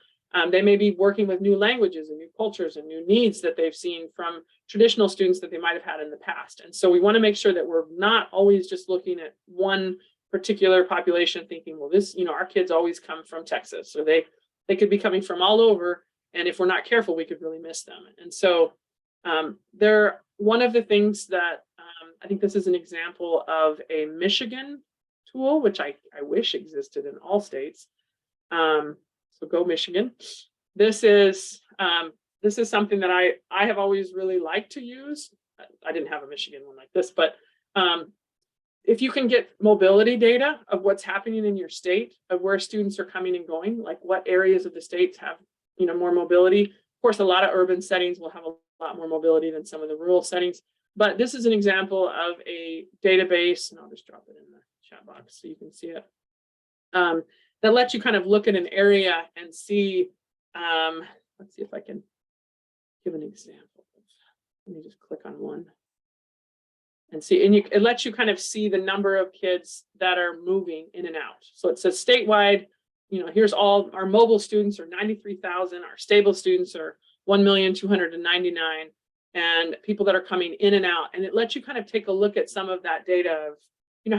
they may be working with new languages and new cultures and new needs that they've seen from traditional students that they might have had in the past. And so we want to make sure that we're not always just looking at one particular population thinking, well, this, our kids always come from Texas, or they could be coming from all over. And if we're not careful, we could really miss them. And so one of the things that I think this is an example of a Michigan tool, which I wish existed in all states. So go Michigan. This is something that I have always really liked to use. I didn't have a Michigan one like this, but if you can get mobility data of what's happening in your state, of where students are coming and going, like what areas of the states have, more mobility. Of course, a lot of urban settings will have a lot more mobility than some of the rural settings. But this is an example of a database, and I'll just drop it in the chat box so you can see it, that lets you kind of look at an area and see, let's see if I can give an example. Let me just click on one and see, and it lets you kind of see the number of kids that are moving in and out. So it says statewide, here's all our mobile students are 93,000, our stable students are 1,299,000, and people that are coming in and out. And it lets you kind of take a look at some of that data of,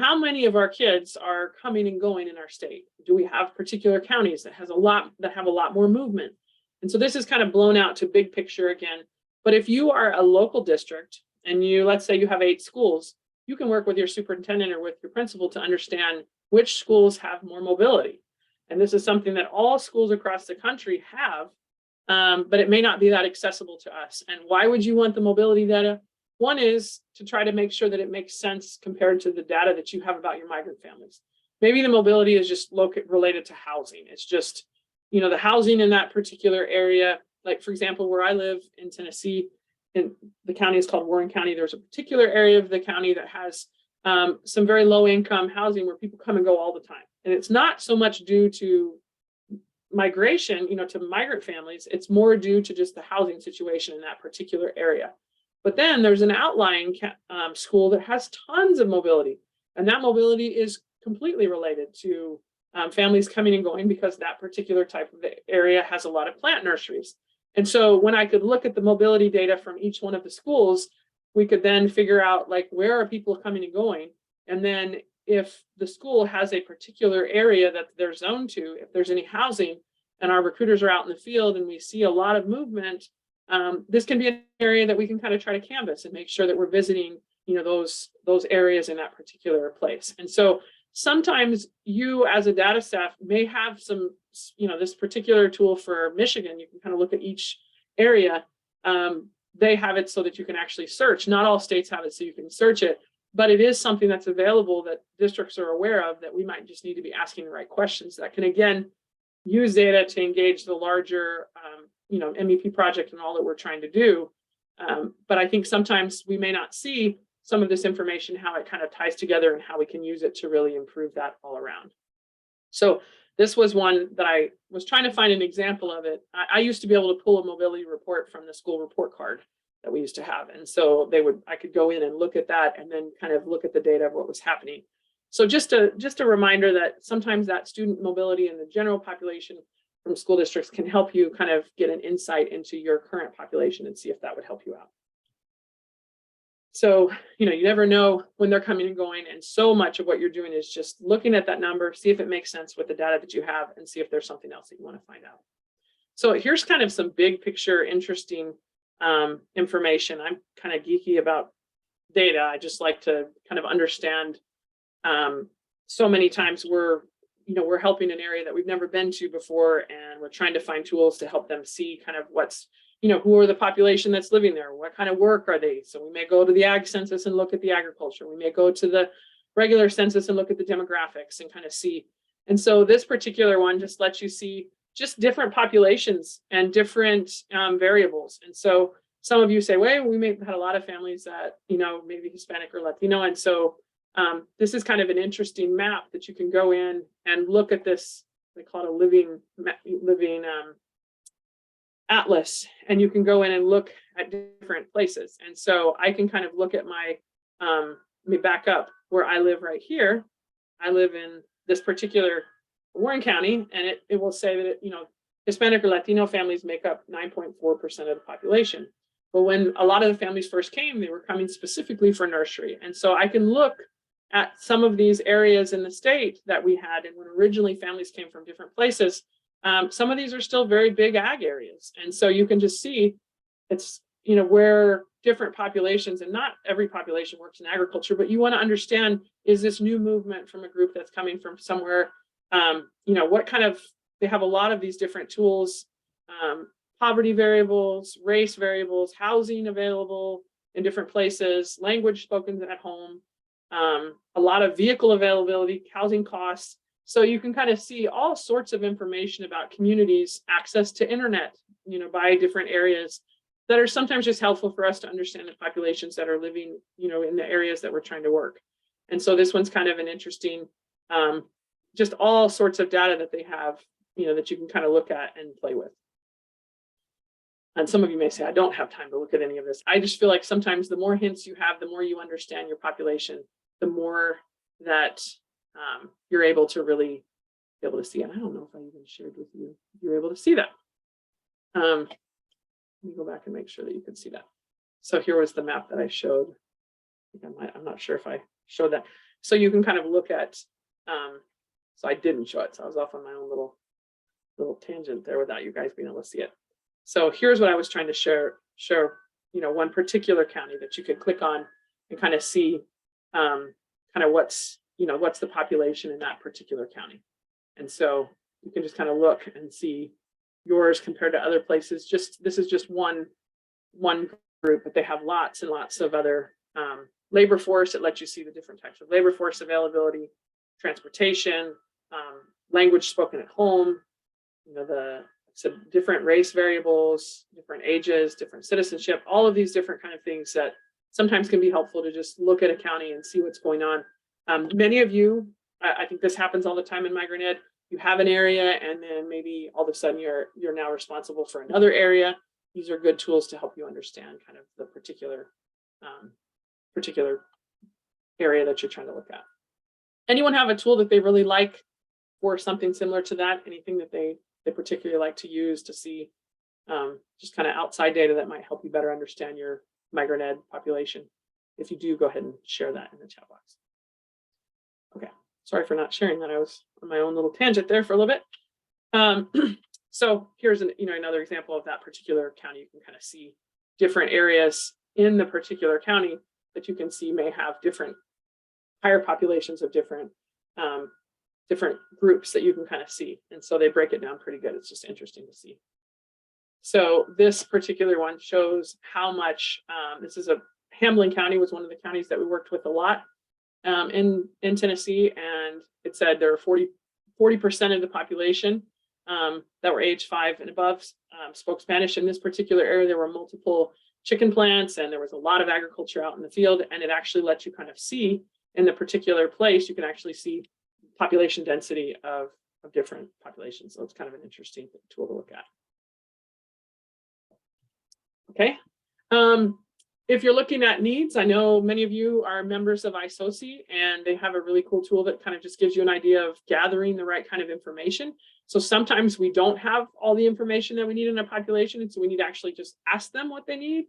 how many of our kids are coming and going in our state? Do we have particular counties that have a lot more movement? And so this is kind of blown out to big picture again. But if you are a local district and let's say you have 8 schools, you can work with your superintendent or with your principal to understand which schools have more mobility. And this is something that all schools across the country have, but it may not be that accessible to us. And why would you want the mobility data? One is to try to make sure that it makes sense compared to the data that you have about your migrant families. Maybe the mobility is just related to housing. It's just, the housing in that particular area. Like, for example, where I live in Tennessee, in the county is called Warren County. There's a particular area of the county that has some very low income housing where people come and go all the time. And it's not so much due to migration, to migrant families. It's more due to just the housing situation in that particular area. But then there's an outlying school that has tons of mobility. And that mobility is completely related to families coming and going, because that particular type of area has a lot of plant nurseries. And so when I could look at the mobility data from each one of the schools, we could then figure out, like, where are people coming and going? And then if the school has a particular area that they're zoned to, if there's any housing and our recruiters are out in the field and we see a lot of movement, this can be an area that we can kind of try to canvas and make sure that we're visiting, those areas in that particular place. And so sometimes you as a data staff may have some, this particular tool for Michigan, you can kind of look at each area. They have it so that you can actually search. Not all states have it so you can search it, but it is something that's available that districts are aware of, that we might just need to be asking the right questions that can, again, use data to engage the larger, MEP project and all that we're trying to do. But I think sometimes we may not see some of this information, how it kind of ties together and how we can use it to really improve that all around. So this was one that I was trying to find an example of it. I used to be able to pull a mobility report from the school report card that we used to have. And so I could go in and look at that and then kind of look at the data of what was happening. So just a reminder that sometimes that student mobility in the general population from school districts can help you kind of get an insight into your current population and see if that would help you out. So, you never know when they're coming and going. And so much of what you're doing is just looking at that number, see if it makes sense with the data that you have, and see if there's something else that you want to find out. So here's kind of some big picture, interesting information. I'm kind of geeky about data. I just like to kind of understand. So many times we're helping an area that we've never been to before, and we're trying to find tools to help them see kind of what's, who are the population that's living there? What kind of work are they? So we may go to the ag census and look at the agriculture. We may go to the regular census and look at the demographics and kind of see. And so this particular one just lets you see just different populations and different variables. And so some of you say, well, we may have had a lot of families that, maybe Hispanic or Latino. And so this is kind of an interesting map that you can go in and look at this. They call it a living atlas, and you can go in and look at different places. And so I can kind of look at let me back up where I live right here. I live in this particular Warren County, and it will say that, Hispanic or Latino families make up 9.4% of the population. But when a lot of the families first came, they were coming specifically for nursery. And so I can look at some of these areas in the state that we had, and when originally families came from different places, Some of these are still very big ag areas. And so you can just see it's, where different populations, and not every population works in agriculture, but you want to understand, is this new movement from a group that's coming from somewhere, what kind of, they have a lot of these different tools, poverty variables, race variables, housing available in different places, language spoken at home, a lot of vehicle availability, housing costs. So you can kind of see all sorts of information about communities, access to internet, by different areas that are sometimes just helpful for us to understand the populations that are living, in the areas that we're trying to work. And so this one's kind of an interesting, just all sorts of data that they have, that you can kind of look at and play with. And some of you may say, I don't have time to look at any of this. I just feel like sometimes the more hints you have, the more you understand your population, the more that you're able to really be able to see. And I don't know if I even shared with you, if you're able to see that. Let me go back and make sure that you can see that. So here was the map that I showed. I'm not sure if I showed that. So you can kind of look at, so I didn't show it. So I was off on my own little tangent there without you guys being able to see it. So here's what I was trying to share, one particular county that you could click on and kind of see kind of what's the population in that particular county. And so you can just kind of look and see yours compared to other places. This is just one group, but they have lots and lots of other labor force. It lets you see the different types of labor force availability, transportation, language spoken at home, different race variables, different ages, different citizenship, all of these different kind of things that sometimes can be helpful to just look at a county and see what's going on. Many of you, I think this happens all the time in migrant ed. You have an area, and then maybe all of a sudden you're now responsible for another area. These are good tools to help you understand kind of the particular area that you're trying to look at. Anyone have a tool that they really like for something similar to that? Anything that they particularly like to use to see just kind of outside data that might help you better understand your migrant ed population? If you do, go ahead and share that in the chat box. Okay, sorry for not sharing that. I was on my own little tangent there for a little bit. So here's another example of that particular county. You can kind of see different areas in the particular county that you can see may have different higher populations of different groups that you can kind of see. And so they break it down pretty good. It's just interesting to see. So this particular one shows how much, this is Hamlin County was one of the counties that we worked with a lot in Tennessee. And it said there are 40% of the population that were age 5 and above spoke Spanish. In this particular area, there were multiple chicken plants and there was a lot of agriculture out in the field. And it actually lets you kind of see in the particular place, you can actually see population density of different populations. So it's kind of an interesting tool to look at. Okay. If you're looking at needs, I know many of you are members of ISOCI, and they have a really cool tool that kind of just gives you an idea of gathering the right kind of information. So sometimes we don't have all the information that we need in a population, and so we need to actually just ask them what they need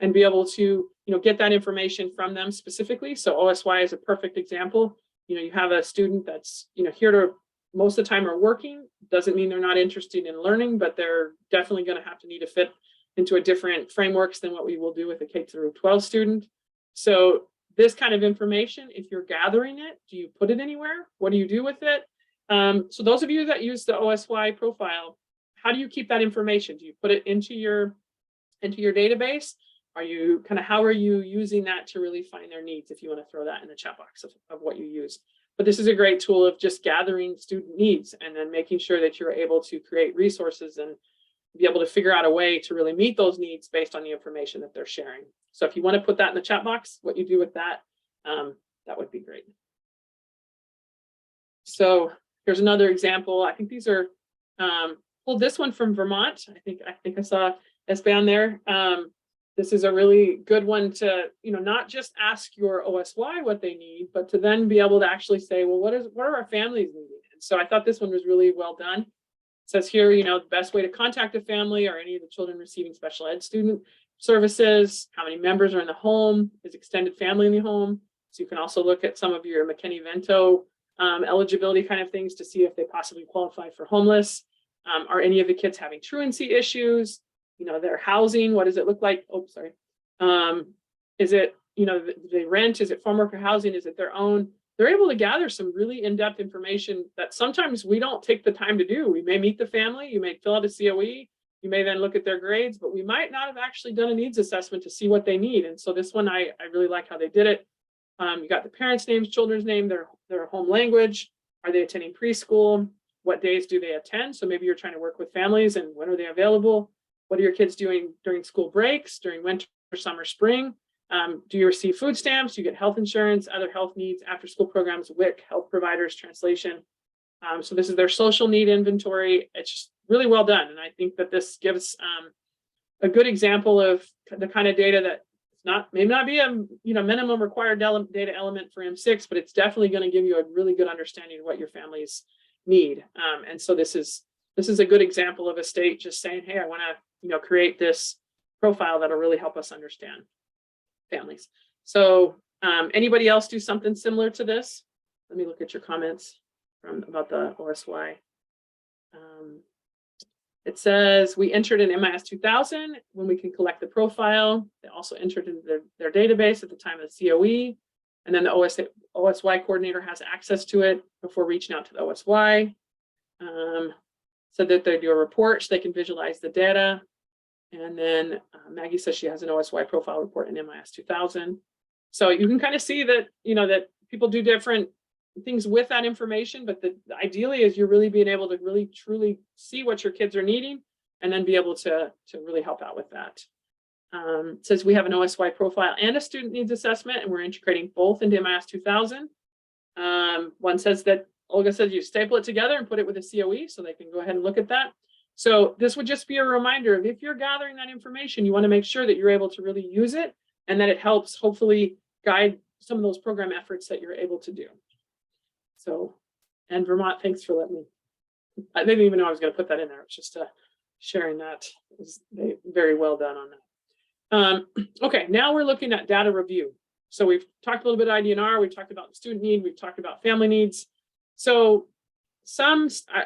and be able to get that information from them specifically. So OSY is a perfect example. You have a student that's here to most of the time are working. Doesn't mean they're not interested in learning, but they're definitely going to have to need to fit into a different frameworks than what we will do with a K-12 student. So this kind of information, if you're gathering it, do you put it anywhere? What do you do with it? So those of you that use the OSY profile, how do you keep that information? Do you put it into your database? How are you using that to really find their needs? If you want to throw that in the chat box of what you use. But this is a great tool of just gathering student needs and then making sure that you're able to create resources and be able to figure out a way to really meet those needs based on the information that they're sharing. So if you want to put that in the chat box, what you do with that, that would be great. So here's another example. I think these are, pulled this one from Vermont. I think I saw S-Band there. This is a really good one to, not just ask your OSY what they need, but to then be able to actually say, well, what are our families needing? And so I thought this one was really well done. It says here, the best way to contact a family or any of the children receiving special ed student services, how many members are in the home, is extended family in the home. So you can also look at some of your McKinney-Vento eligibility kind of things to see if they possibly qualify for homeless. Are any of the kids having truancy issues? You know, their housing, what does it look like? Oh, sorry. Is it, you know, they rent? Is it farm worker housing? Is it their own? They're able to gather some really in-depth information that sometimes we don't take the time to do. We may meet the family, you may fill out a COE, you may then look at their grades, but we might not have actually done a needs assessment to see what they need. And so this one, I really like how they did it. You got the parents' names, children's name, their home language. Are they attending preschool? What days do they attend? So maybe you're trying to work with families and when are they available? What are your kids doing during school breaks, during winter, summer, spring? Do you receive food stamps? Do you get health insurance, other health needs, after school programs, WIC, health providers, translation? So this is their social need inventory. It's just really well done. And I think that this gives a good example of the kind of data that may not be a minimum required data element for M6, but it's definitely going to give you a really good understanding of what your families need. And so this is a good example of a state just saying, hey, I want to create this profile that'll really help us understand families. So anybody else do something similar to this? Let me look at your comments about the OSY. It says we entered in MIS 2000 when we can collect the profile. They also entered into their database at the time of the COE. And then the OSY coordinator has access to it before reaching out to the OSY. So that they do a report so they can visualize the data. And then Maggie says she has an OSY profile report in MIS 2000. So you can kind of see that, that people do different things with that information, but ideally is you're really being able to really truly see what your kids are needing and then be able to really help out with that. It says we have an OSY profile and a student needs assessment, and we're integrating both into MIS 2000. One says that Olga says you staple it together and put it with a COE so they can go ahead and look at that. So this would just be a reminder of if you're gathering that information, you want to make sure that you're able to really use it and that it helps hopefully guide some of those program efforts that you're able to do. So, and Vermont, thanks for letting me. I didn't even know I was going to put that in there. It's just sharing that. It was very well done on that. Okay, now we're looking at data review. So we've talked a little bit of IDNR, we've talked about student need, we've talked about family needs. So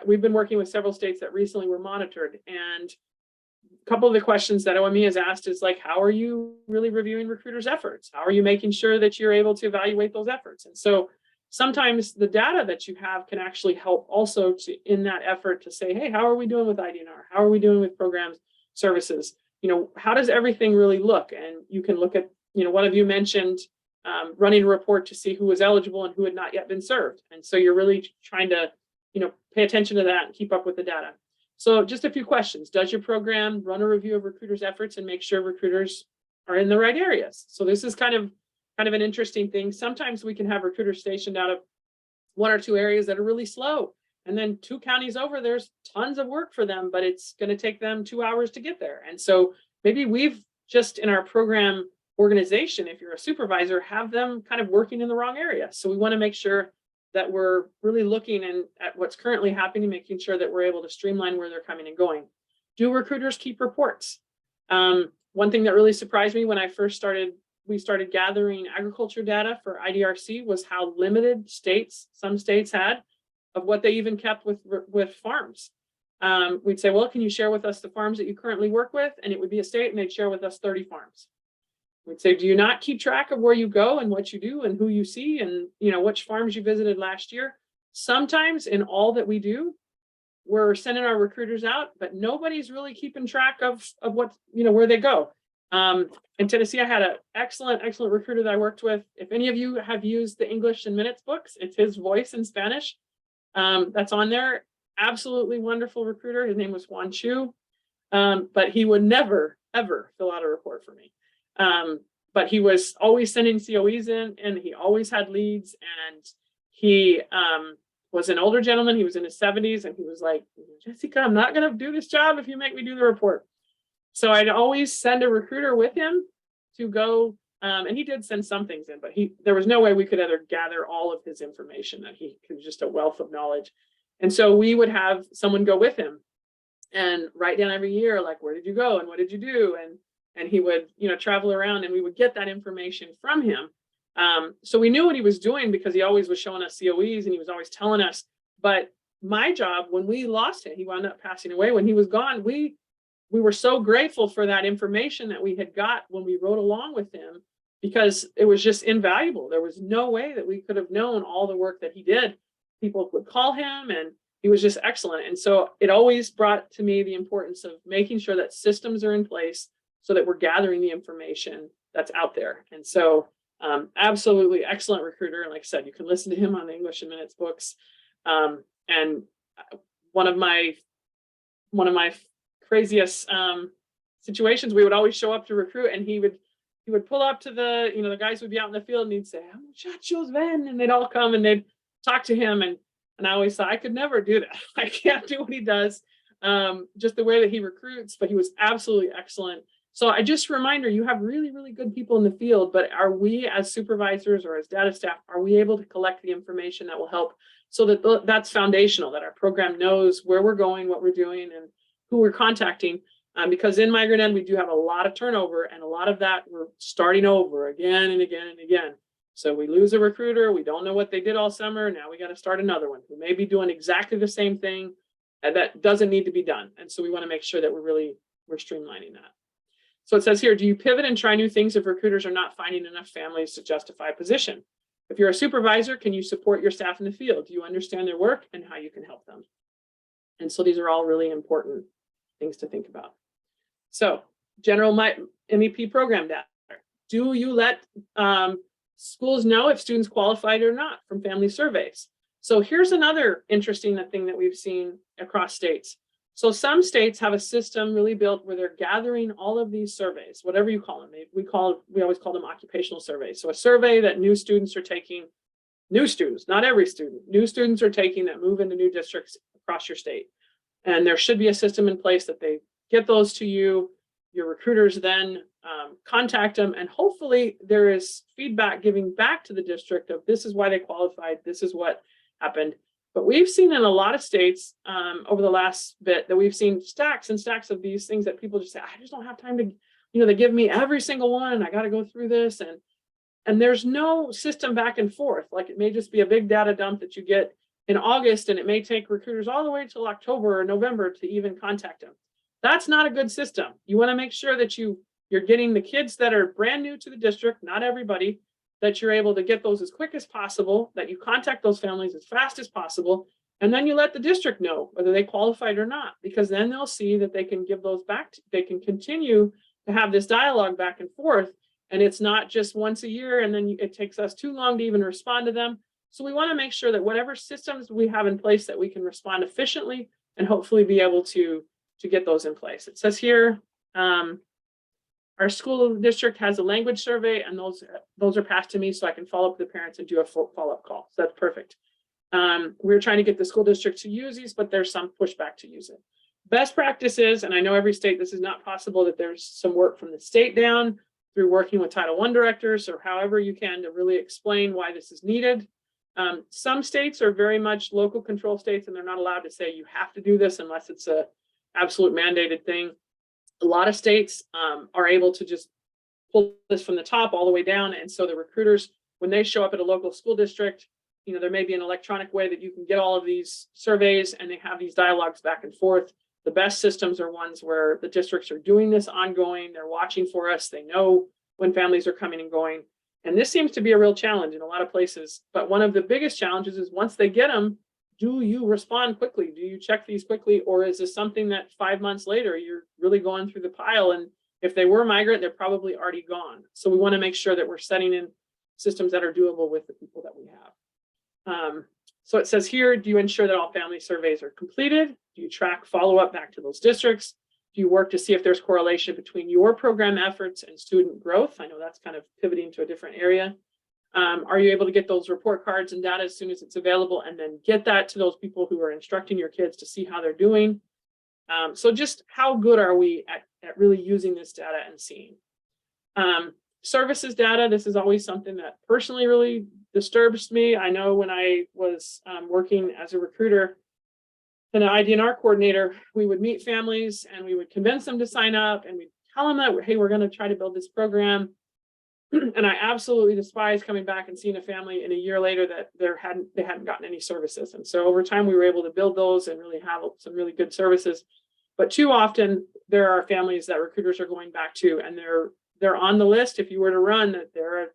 we've been working with several states that recently were monitored, and a couple of the questions that OME has asked is like, how are you really reviewing recruiters' efforts? How are you making sure that you're able to evaluate those efforts? And so sometimes the data that you have can actually help also in that effort to say, hey, how are we doing with IDNR? How are we doing with programs, services? How does everything really look? And you can look at, one of you mentioned running a report to see who was eligible and who had not yet been served. And so you're really trying to, pay attention to that and keep up with the data. So just a few questions. Does your program run a review of recruiters' efforts and make sure recruiters are in the right areas? So this is kind of an interesting thing. Sometimes we can have recruiters stationed out of one or two areas that are really slow. And then 2 counties over, there's tons of work for them, but it's going to take them 2 hours to get there. And so maybe we've just in our program organization, if you're a supervisor, have them kind of working in the wrong area. So we want to make sure that we're really looking at what's currently happening, making sure that we're able to streamline where they're coming and going. Do recruiters keep reports? One thing that really surprised me when we started gathering agriculture data for IDRC was how limited some states had of what they even kept with farms. We'd say, well, can you share with us the farms that you currently work with? And it would be a state and they'd share with us 30 farms. We'd say, do you not keep track of where you go and what you do and who you see and which farms you visited last year? Sometimes in all that we do, we're sending our recruiters out, but nobody's really keeping track of what, where they go. In Tennessee, I had an excellent recruiter that I worked with. If any of you have used the English in Minutes books, it's his voice in Spanish. That's on there. Absolutely wonderful recruiter. His name was Juan Chu. But he would never, ever fill out a report for me. But he was always sending COEs in and he always had leads, and he was an older gentleman. He was in his 70s and he was like, Jessica, I'm not going to do this job if you make me do the report. So I'd always send a recruiter with him to go, and he did send some things in, but there was no way we could ever gather all of his information. That he was just a wealth of knowledge. And so we would have someone go with him and write down every year, like, where did you go and what did you do? And he would, travel around and we would get that information from him. So we knew what he was doing because he always was showing us COEs and he was always telling us, but my job, when we lost him, he wound up passing away. When he was gone, we were so grateful for that information that we had got when we rode along with him, because it was just invaluable. There was no way that we could have known all the work that he did. People would call him, and he was just excellent. And so it always brought to me the importance of making sure that systems are in place so that we're gathering the information that's out there. And so absolutely excellent recruiter. And like I said, you can listen to him on the English in Minutes books. And one of my craziest situations, we would always show up to recruit, and he would pull up to the guys would be out in the field, and he'd say, and they'd all come and they'd talk to him. And I always thought I could never do that. I can't do what he does, just the way that he recruits, but he was absolutely excellent. So I just reminder, you have really, really good people in the field, but are we as supervisors or as data staff, are we able to collect the information that will help, so that that's foundational, that our program knows where we're going, what we're doing, and who we're contacting. Because in Migrant Ed, we do have a lot of turnover, and a lot of that we're starting over again and again and again. So we lose a recruiter, we don't know what they did all summer, now we got to start another one who may be doing exactly the same thing, and that doesn't need to be done. And so we want to make sure that we're streamlining that. So it says here, do you pivot and try new things if recruiters are not finding enough families to justify a position? If you're a supervisor, can you support your staff in the field? Do you understand their work and how you can help them? And so these are all really important things to think about. So general MEP program data. Do you let schools know if students qualified or not from family surveys? So here's another interesting thing that we've seen across states. So some states have a system really built where they're gathering all of these surveys, whatever you call them. We always call them occupational surveys. So a survey that new students are taking, new students, not every student, new students are taking that move into new districts across your state. And there should be a system in place that they get those to you. Your recruiters then contact them, and hopefully there is feedback giving back to the district of this is why they qualified, this is what happened. But we've seen in a lot of states over the last bit that we've seen stacks and stacks of these things that people just say, I just don't have time to, they give me every single one and I got to go through this. And there's no system back and forth. Like, it may just be a big data dump that you get in August, and it may take recruiters all the way till October or November to even contact them. That's not a good system. You want to make sure that you're getting the kids that are brand new to the district, not everybody, that you're able to get those as quick as possible, that you contact those families as fast as possible, and then you let the district know whether they qualified or not, because then they'll see that they can give those back, they can continue to have this dialogue back and forth, and it's not just once a year and then it takes us too long to even respond to them. So we want to make sure that whatever systems we have in place, that we can respond efficiently and hopefully be able to get those in place. It says here, our school district has a language survey, and those are passed to me so I can follow up with the parents and do a follow-up call. So that's perfect. We're trying to get the school district to use these, but there's some pushback to use it. Best practices, and I know every state this is not possible, that there's some work from the state down through working with Title I directors or however you can to really explain why this is needed. Some states are very much local control states, and they're not allowed to say you have to do this unless it's a absolute mandated thing. A lot of states are able to just pull this from the top all the way down. And so the recruiters, when they show up at a local school district, there may be an electronic way that you can get all of these surveys, and they have these dialogues back and forth. The best systems are ones where the districts are doing this ongoing. They're watching for us. They know when families are coming and going. And this seems to be a real challenge in a lot of places. But one of the biggest challenges is once they get them, do you respond quickly? Do you check these quickly? Or is this something that 5 months later, you're really going through the pile? And if they were migrant, they're probably already gone. So we want to make sure that we're setting in systems that are doable with the people that we have. So it says here, do you ensure that all family surveys are completed? Do you track follow-up back to those districts? Do you work to see if there's correlation between your program efforts and student growth? I know that's kind of pivoting to a different area. Are you able to get those report cards and data as soon as it's available, and then get that to those people who are instructing your kids to see how they're doing? So just how good are we at really using this data and seeing? Services data, this is always something that personally really disturbs me. I know when I was working as a recruiter and an IDNR coordinator, we would meet families and we would convince them to sign up, and we'd tell them that, hey, we're going to try to build this program. And I absolutely despise coming back and seeing a family in a year later that they hadn't gotten any services. And so over time, we were able to build those and really have some really good services. But too often, there are families that recruiters are going back to, and they're on the list. If you were to run that, they're a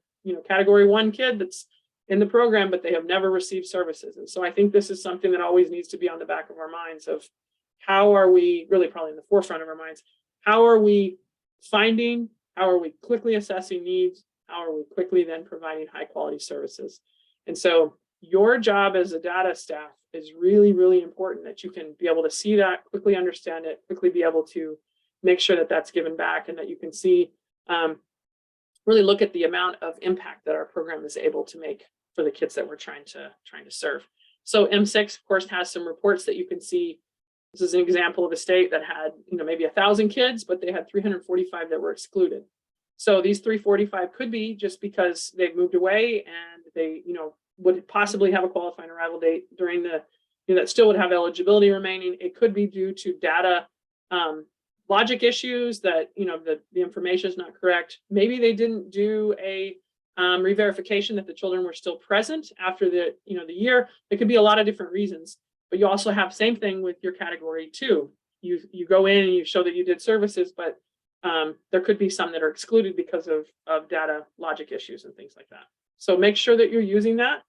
category 1 kid that's in the program, but they have never received services. And so I think this is something that always needs to be on the back of our minds of how are we really probably in the forefront of our minds. How are we finding, how are we quickly assessing needs? How are we quickly then providing high quality services? And so your job as a data staff is really, really important, that you can be able to see that, quickly understand it, quickly be able to make sure that that's given back, and that you can see, really look at the amount of impact that our program is able to make for the kids that we're trying to serve. So M6, of course, has some reports that you can see. This is an example of a state that had, maybe 1,000 kids, but they had 345 that were excluded. So these 345 could be just because they've moved away and they, would possibly have a qualifying arrival date during the, that still would have eligibility remaining. It could be due to data logic issues that, the information is not correct. Maybe they didn't do a re-verification that the children were still present after the, the year. There could be a lot of different reasons. But you also have same thing with your category 2. You go in and you show that you did services, but there could be some that are excluded because of data logic issues and things like that. So make sure that you're using that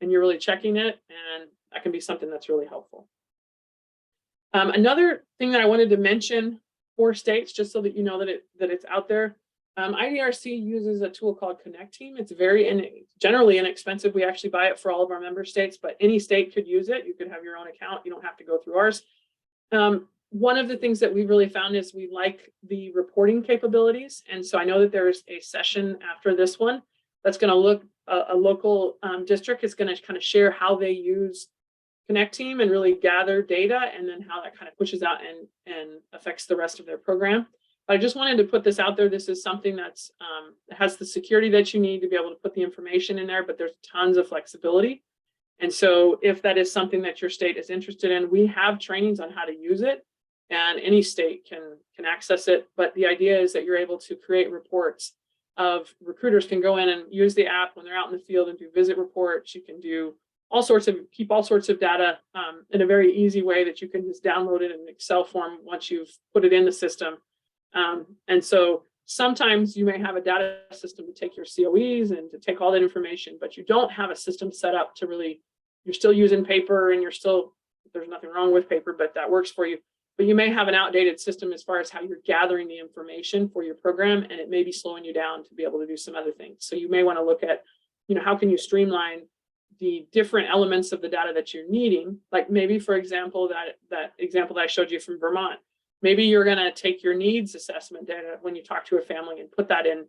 and you're really checking it, and that can be something that's really helpful. Another thing that I wanted to mention for states, just so that you know that it's out there, IDRC uses a tool called Connect Team. It's generally inexpensive. We actually buy it for all of our member states, but any state could use it. You could have your own account. You don't have to go through ours. One of the things that we've really found is we like the reporting capabilities. And so I know that there's a session after this one that's going to look, a local district is going to kind of share how they use Connect Team and really gather data, and then how that kind of pushes out and affects the rest of their program. But I just wanted to put this out there. This is something that's has the security that you need to be able to put the information in there, but there's tons of flexibility. And so if that is something that your state is interested in, we have trainings on how to use it, and any state can access it. But the idea is that you're able to create reports of, recruiters can go in and use the app when they're out in the field and do visit reports. You can do keep all sorts of data in a very easy way that you can just download it in an Excel form once you've put it in the system. And so sometimes you may have a data system to take your COEs and to take all that information, but you don't have a system set up to really, you're still using paper, and there's nothing wrong with paper, but that works for you. But you may have an outdated system as far as how you're gathering the information for your program, and it may be slowing you down to be able to do some other things. So you may want to look at, how can you streamline the different elements of the data that you're needing? Like maybe, for example, that example that I showed you from Vermont, maybe you're going to take your needs assessment data when you talk to a family and put that in,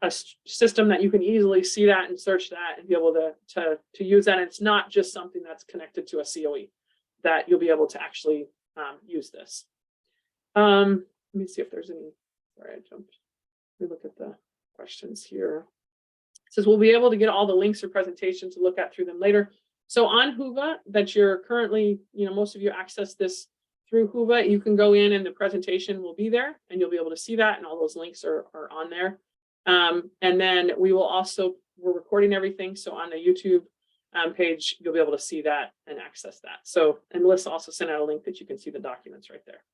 a system that you can easily see that and search that and be able to use that. And it's not just something that's connected to a COE, that you'll be able to actually use this. Let me see if there's any. Sorry, I jumped. Let me look at the questions here. It says we'll be able to get all the links or presentations to look at through them later. So on Whova, that you're currently, most of you access this through Whova, you can go in and the presentation will be there, and you'll be able to see that, and all those links are on there. And then we're recording everything. So on the YouTube page, you'll be able to see that and access that. So, and Melissa also sent out a link that you can see the documents right there.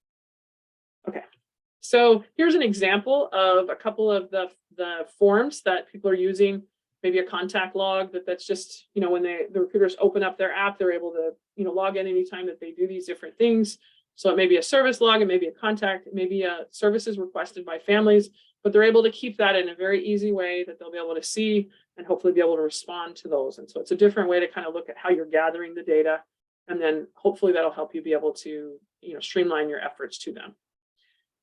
Okay, so here's an example of a couple of the forms that people are using. Maybe a contact log that's just, when the recruiters open up their app, they're able to, log in anytime that they do these different things. So it may be a service log, it may be a contact, it may be a services requested by families, but they're able to keep that in a very easy way that they'll be able to see and hopefully be able to respond to those. And so it's a different way to kind of look at how you're gathering the data, and then hopefully that'll help you be able to, streamline your efforts to them.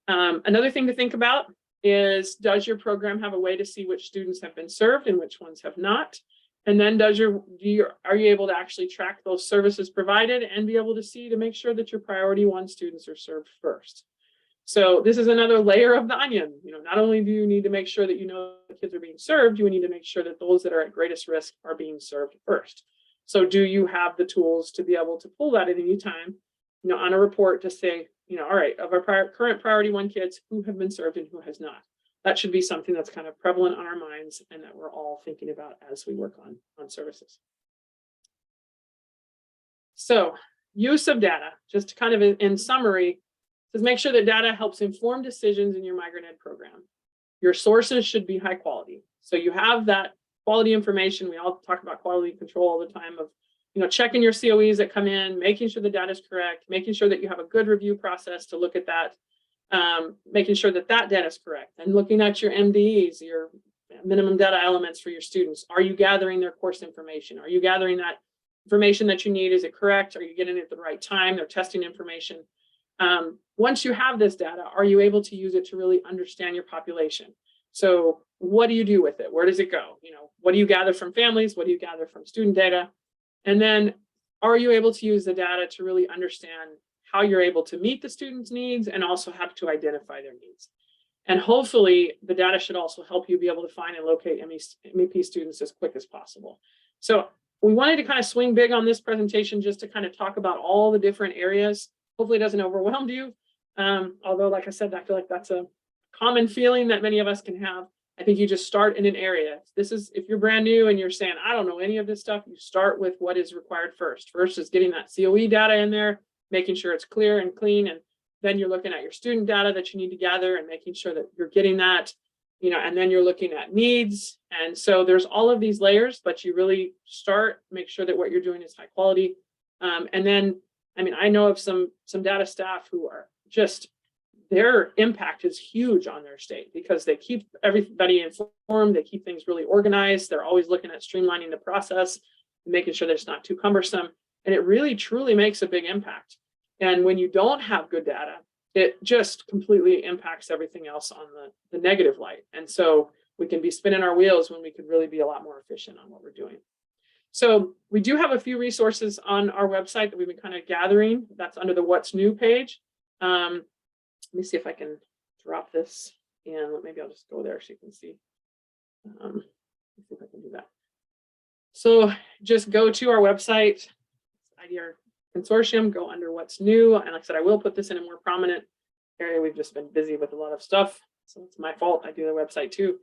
Another thing to think about is, does your program have a way to see which students have been served and which ones have not? And then are you able to actually track those services provided and be able to see to make sure that your priority 1 students are served first? So this is another layer of the onion. Not only do you need to make sure that the kids are being served, you need to make sure that those that are at greatest risk are being served first. So do you have the tools to be able to pull that at any time, on a report to say, all right, of our current priority 1 kids, who have been served and who has not? that should be something that's kind of prevalent on our minds and that we're all thinking about as we work on services. So use of data, just kind of in summary, is make sure that data helps inform decisions in your migrant ed program. Your sources should be high quality. So you have that quality information. We all talk about quality control all the time of, checking your COEs that come in, making sure the data is correct, making sure that you have a good review process to look at that, making sure that that data is correct, and looking at your MDEs, your minimum data elements for your students. Are you gathering their course information? Are you gathering that information that you need? Is it correct? Are you getting it at the right time? They're testing information. Once you have this data, are you able to use it to really understand your population? So what do you do with it? Where does it go? What do you gather from families? What do you gather from student data? And then are you able to use the data to really understand how you're able to meet the students' needs and also have to identify their needs? And hopefully the data should also help you be able to find and locate MEP students as quick as possible. So we wanted to kind of swing big on this presentation just to kind of talk about all the different areas. Hopefully it doesn't overwhelm you. Although, like I said, I feel like that's a common feeling that many of us can have. I think you just start in an area. If you're brand new and you're saying, I don't know any of this stuff, you start with what is required first. First is getting that COE data in there, making sure it's clear and clean. And then you're looking at your student data that you need to gather and making sure that you're getting that, and then you're looking at needs. And so there's all of these layers, but you really make sure that what you're doing is high quality. And then, I know of some data staff who are just, their impact is huge on their state because they keep everybody informed. They keep things really organized. They're always looking at streamlining the process, making sure that it's not too cumbersome. And it really, truly makes a big impact. And when you don't have good data, it just completely impacts everything else on the negative light. And so we can be spinning our wheels when we could really be a lot more efficient on what we're doing. So we do have a few resources on our website that we've been kind of gathering. That's under the What's New page. Let me see if I can drop this in. Maybe I'll just go there so you can see. Let's see if I can do that. So just go to our website, IDR Consortium, go under What's New. And like I said, I will put this in a more prominent area. We've just been busy with a lot of stuff, so it's my fault. I do the website too.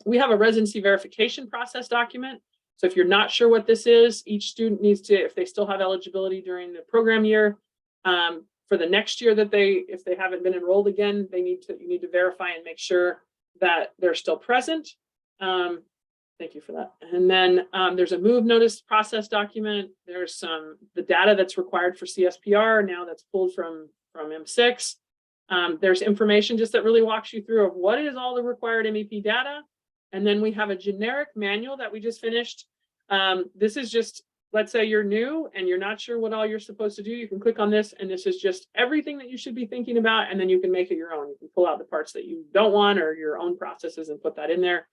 We have a residency verification process document. So if you're not sure what this is, each student needs to, if they still have eligibility during the program year, for the next year that if they haven't been enrolled again, you need to verify and make sure that they're still present. Thank you for that. And then there's a move notice process document. There's the data that's required for CSPR now that's pulled from M6. There's information just that really walks you through of what is all the required MEP data. And then we have a generic manual that we just finished. This is just, let's say you're new and you're not sure what all you're supposed to do. You can click on this, and this is just everything that you should be thinking about. And then you can make it your own. You can pull out the parts that you don't want or your own processes and put that in there.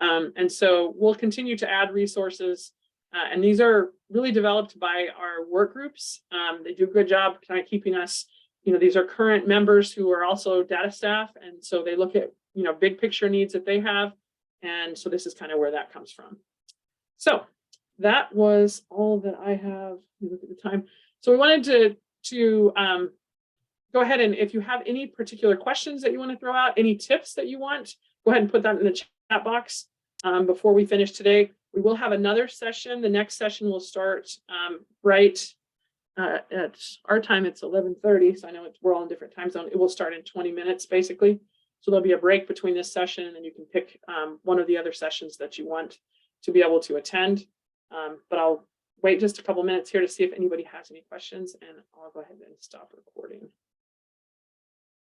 And so we'll continue to add resources. And these are really developed by our work groups. They do a good job kind of keeping us, these are current members who are also data staff. And so they look at, big picture needs that they have. And so this is kind of where that comes from. So that was all that I have. Let me look at the time. So we wanted to go ahead, and if you have any particular questions that you want to throw out, any tips that you want, go ahead and put that in the chat box before we finish today. We will have another session. The next session will start right at our time. It's 11:30, so I know we're all in different time zone. It will start in 20 minutes, basically. So there'll be a break between this session, and then you can pick one of the other sessions that you want to be able to attend. But I'll wait just a couple minutes here to see if anybody has any questions, and I'll go ahead and stop recording.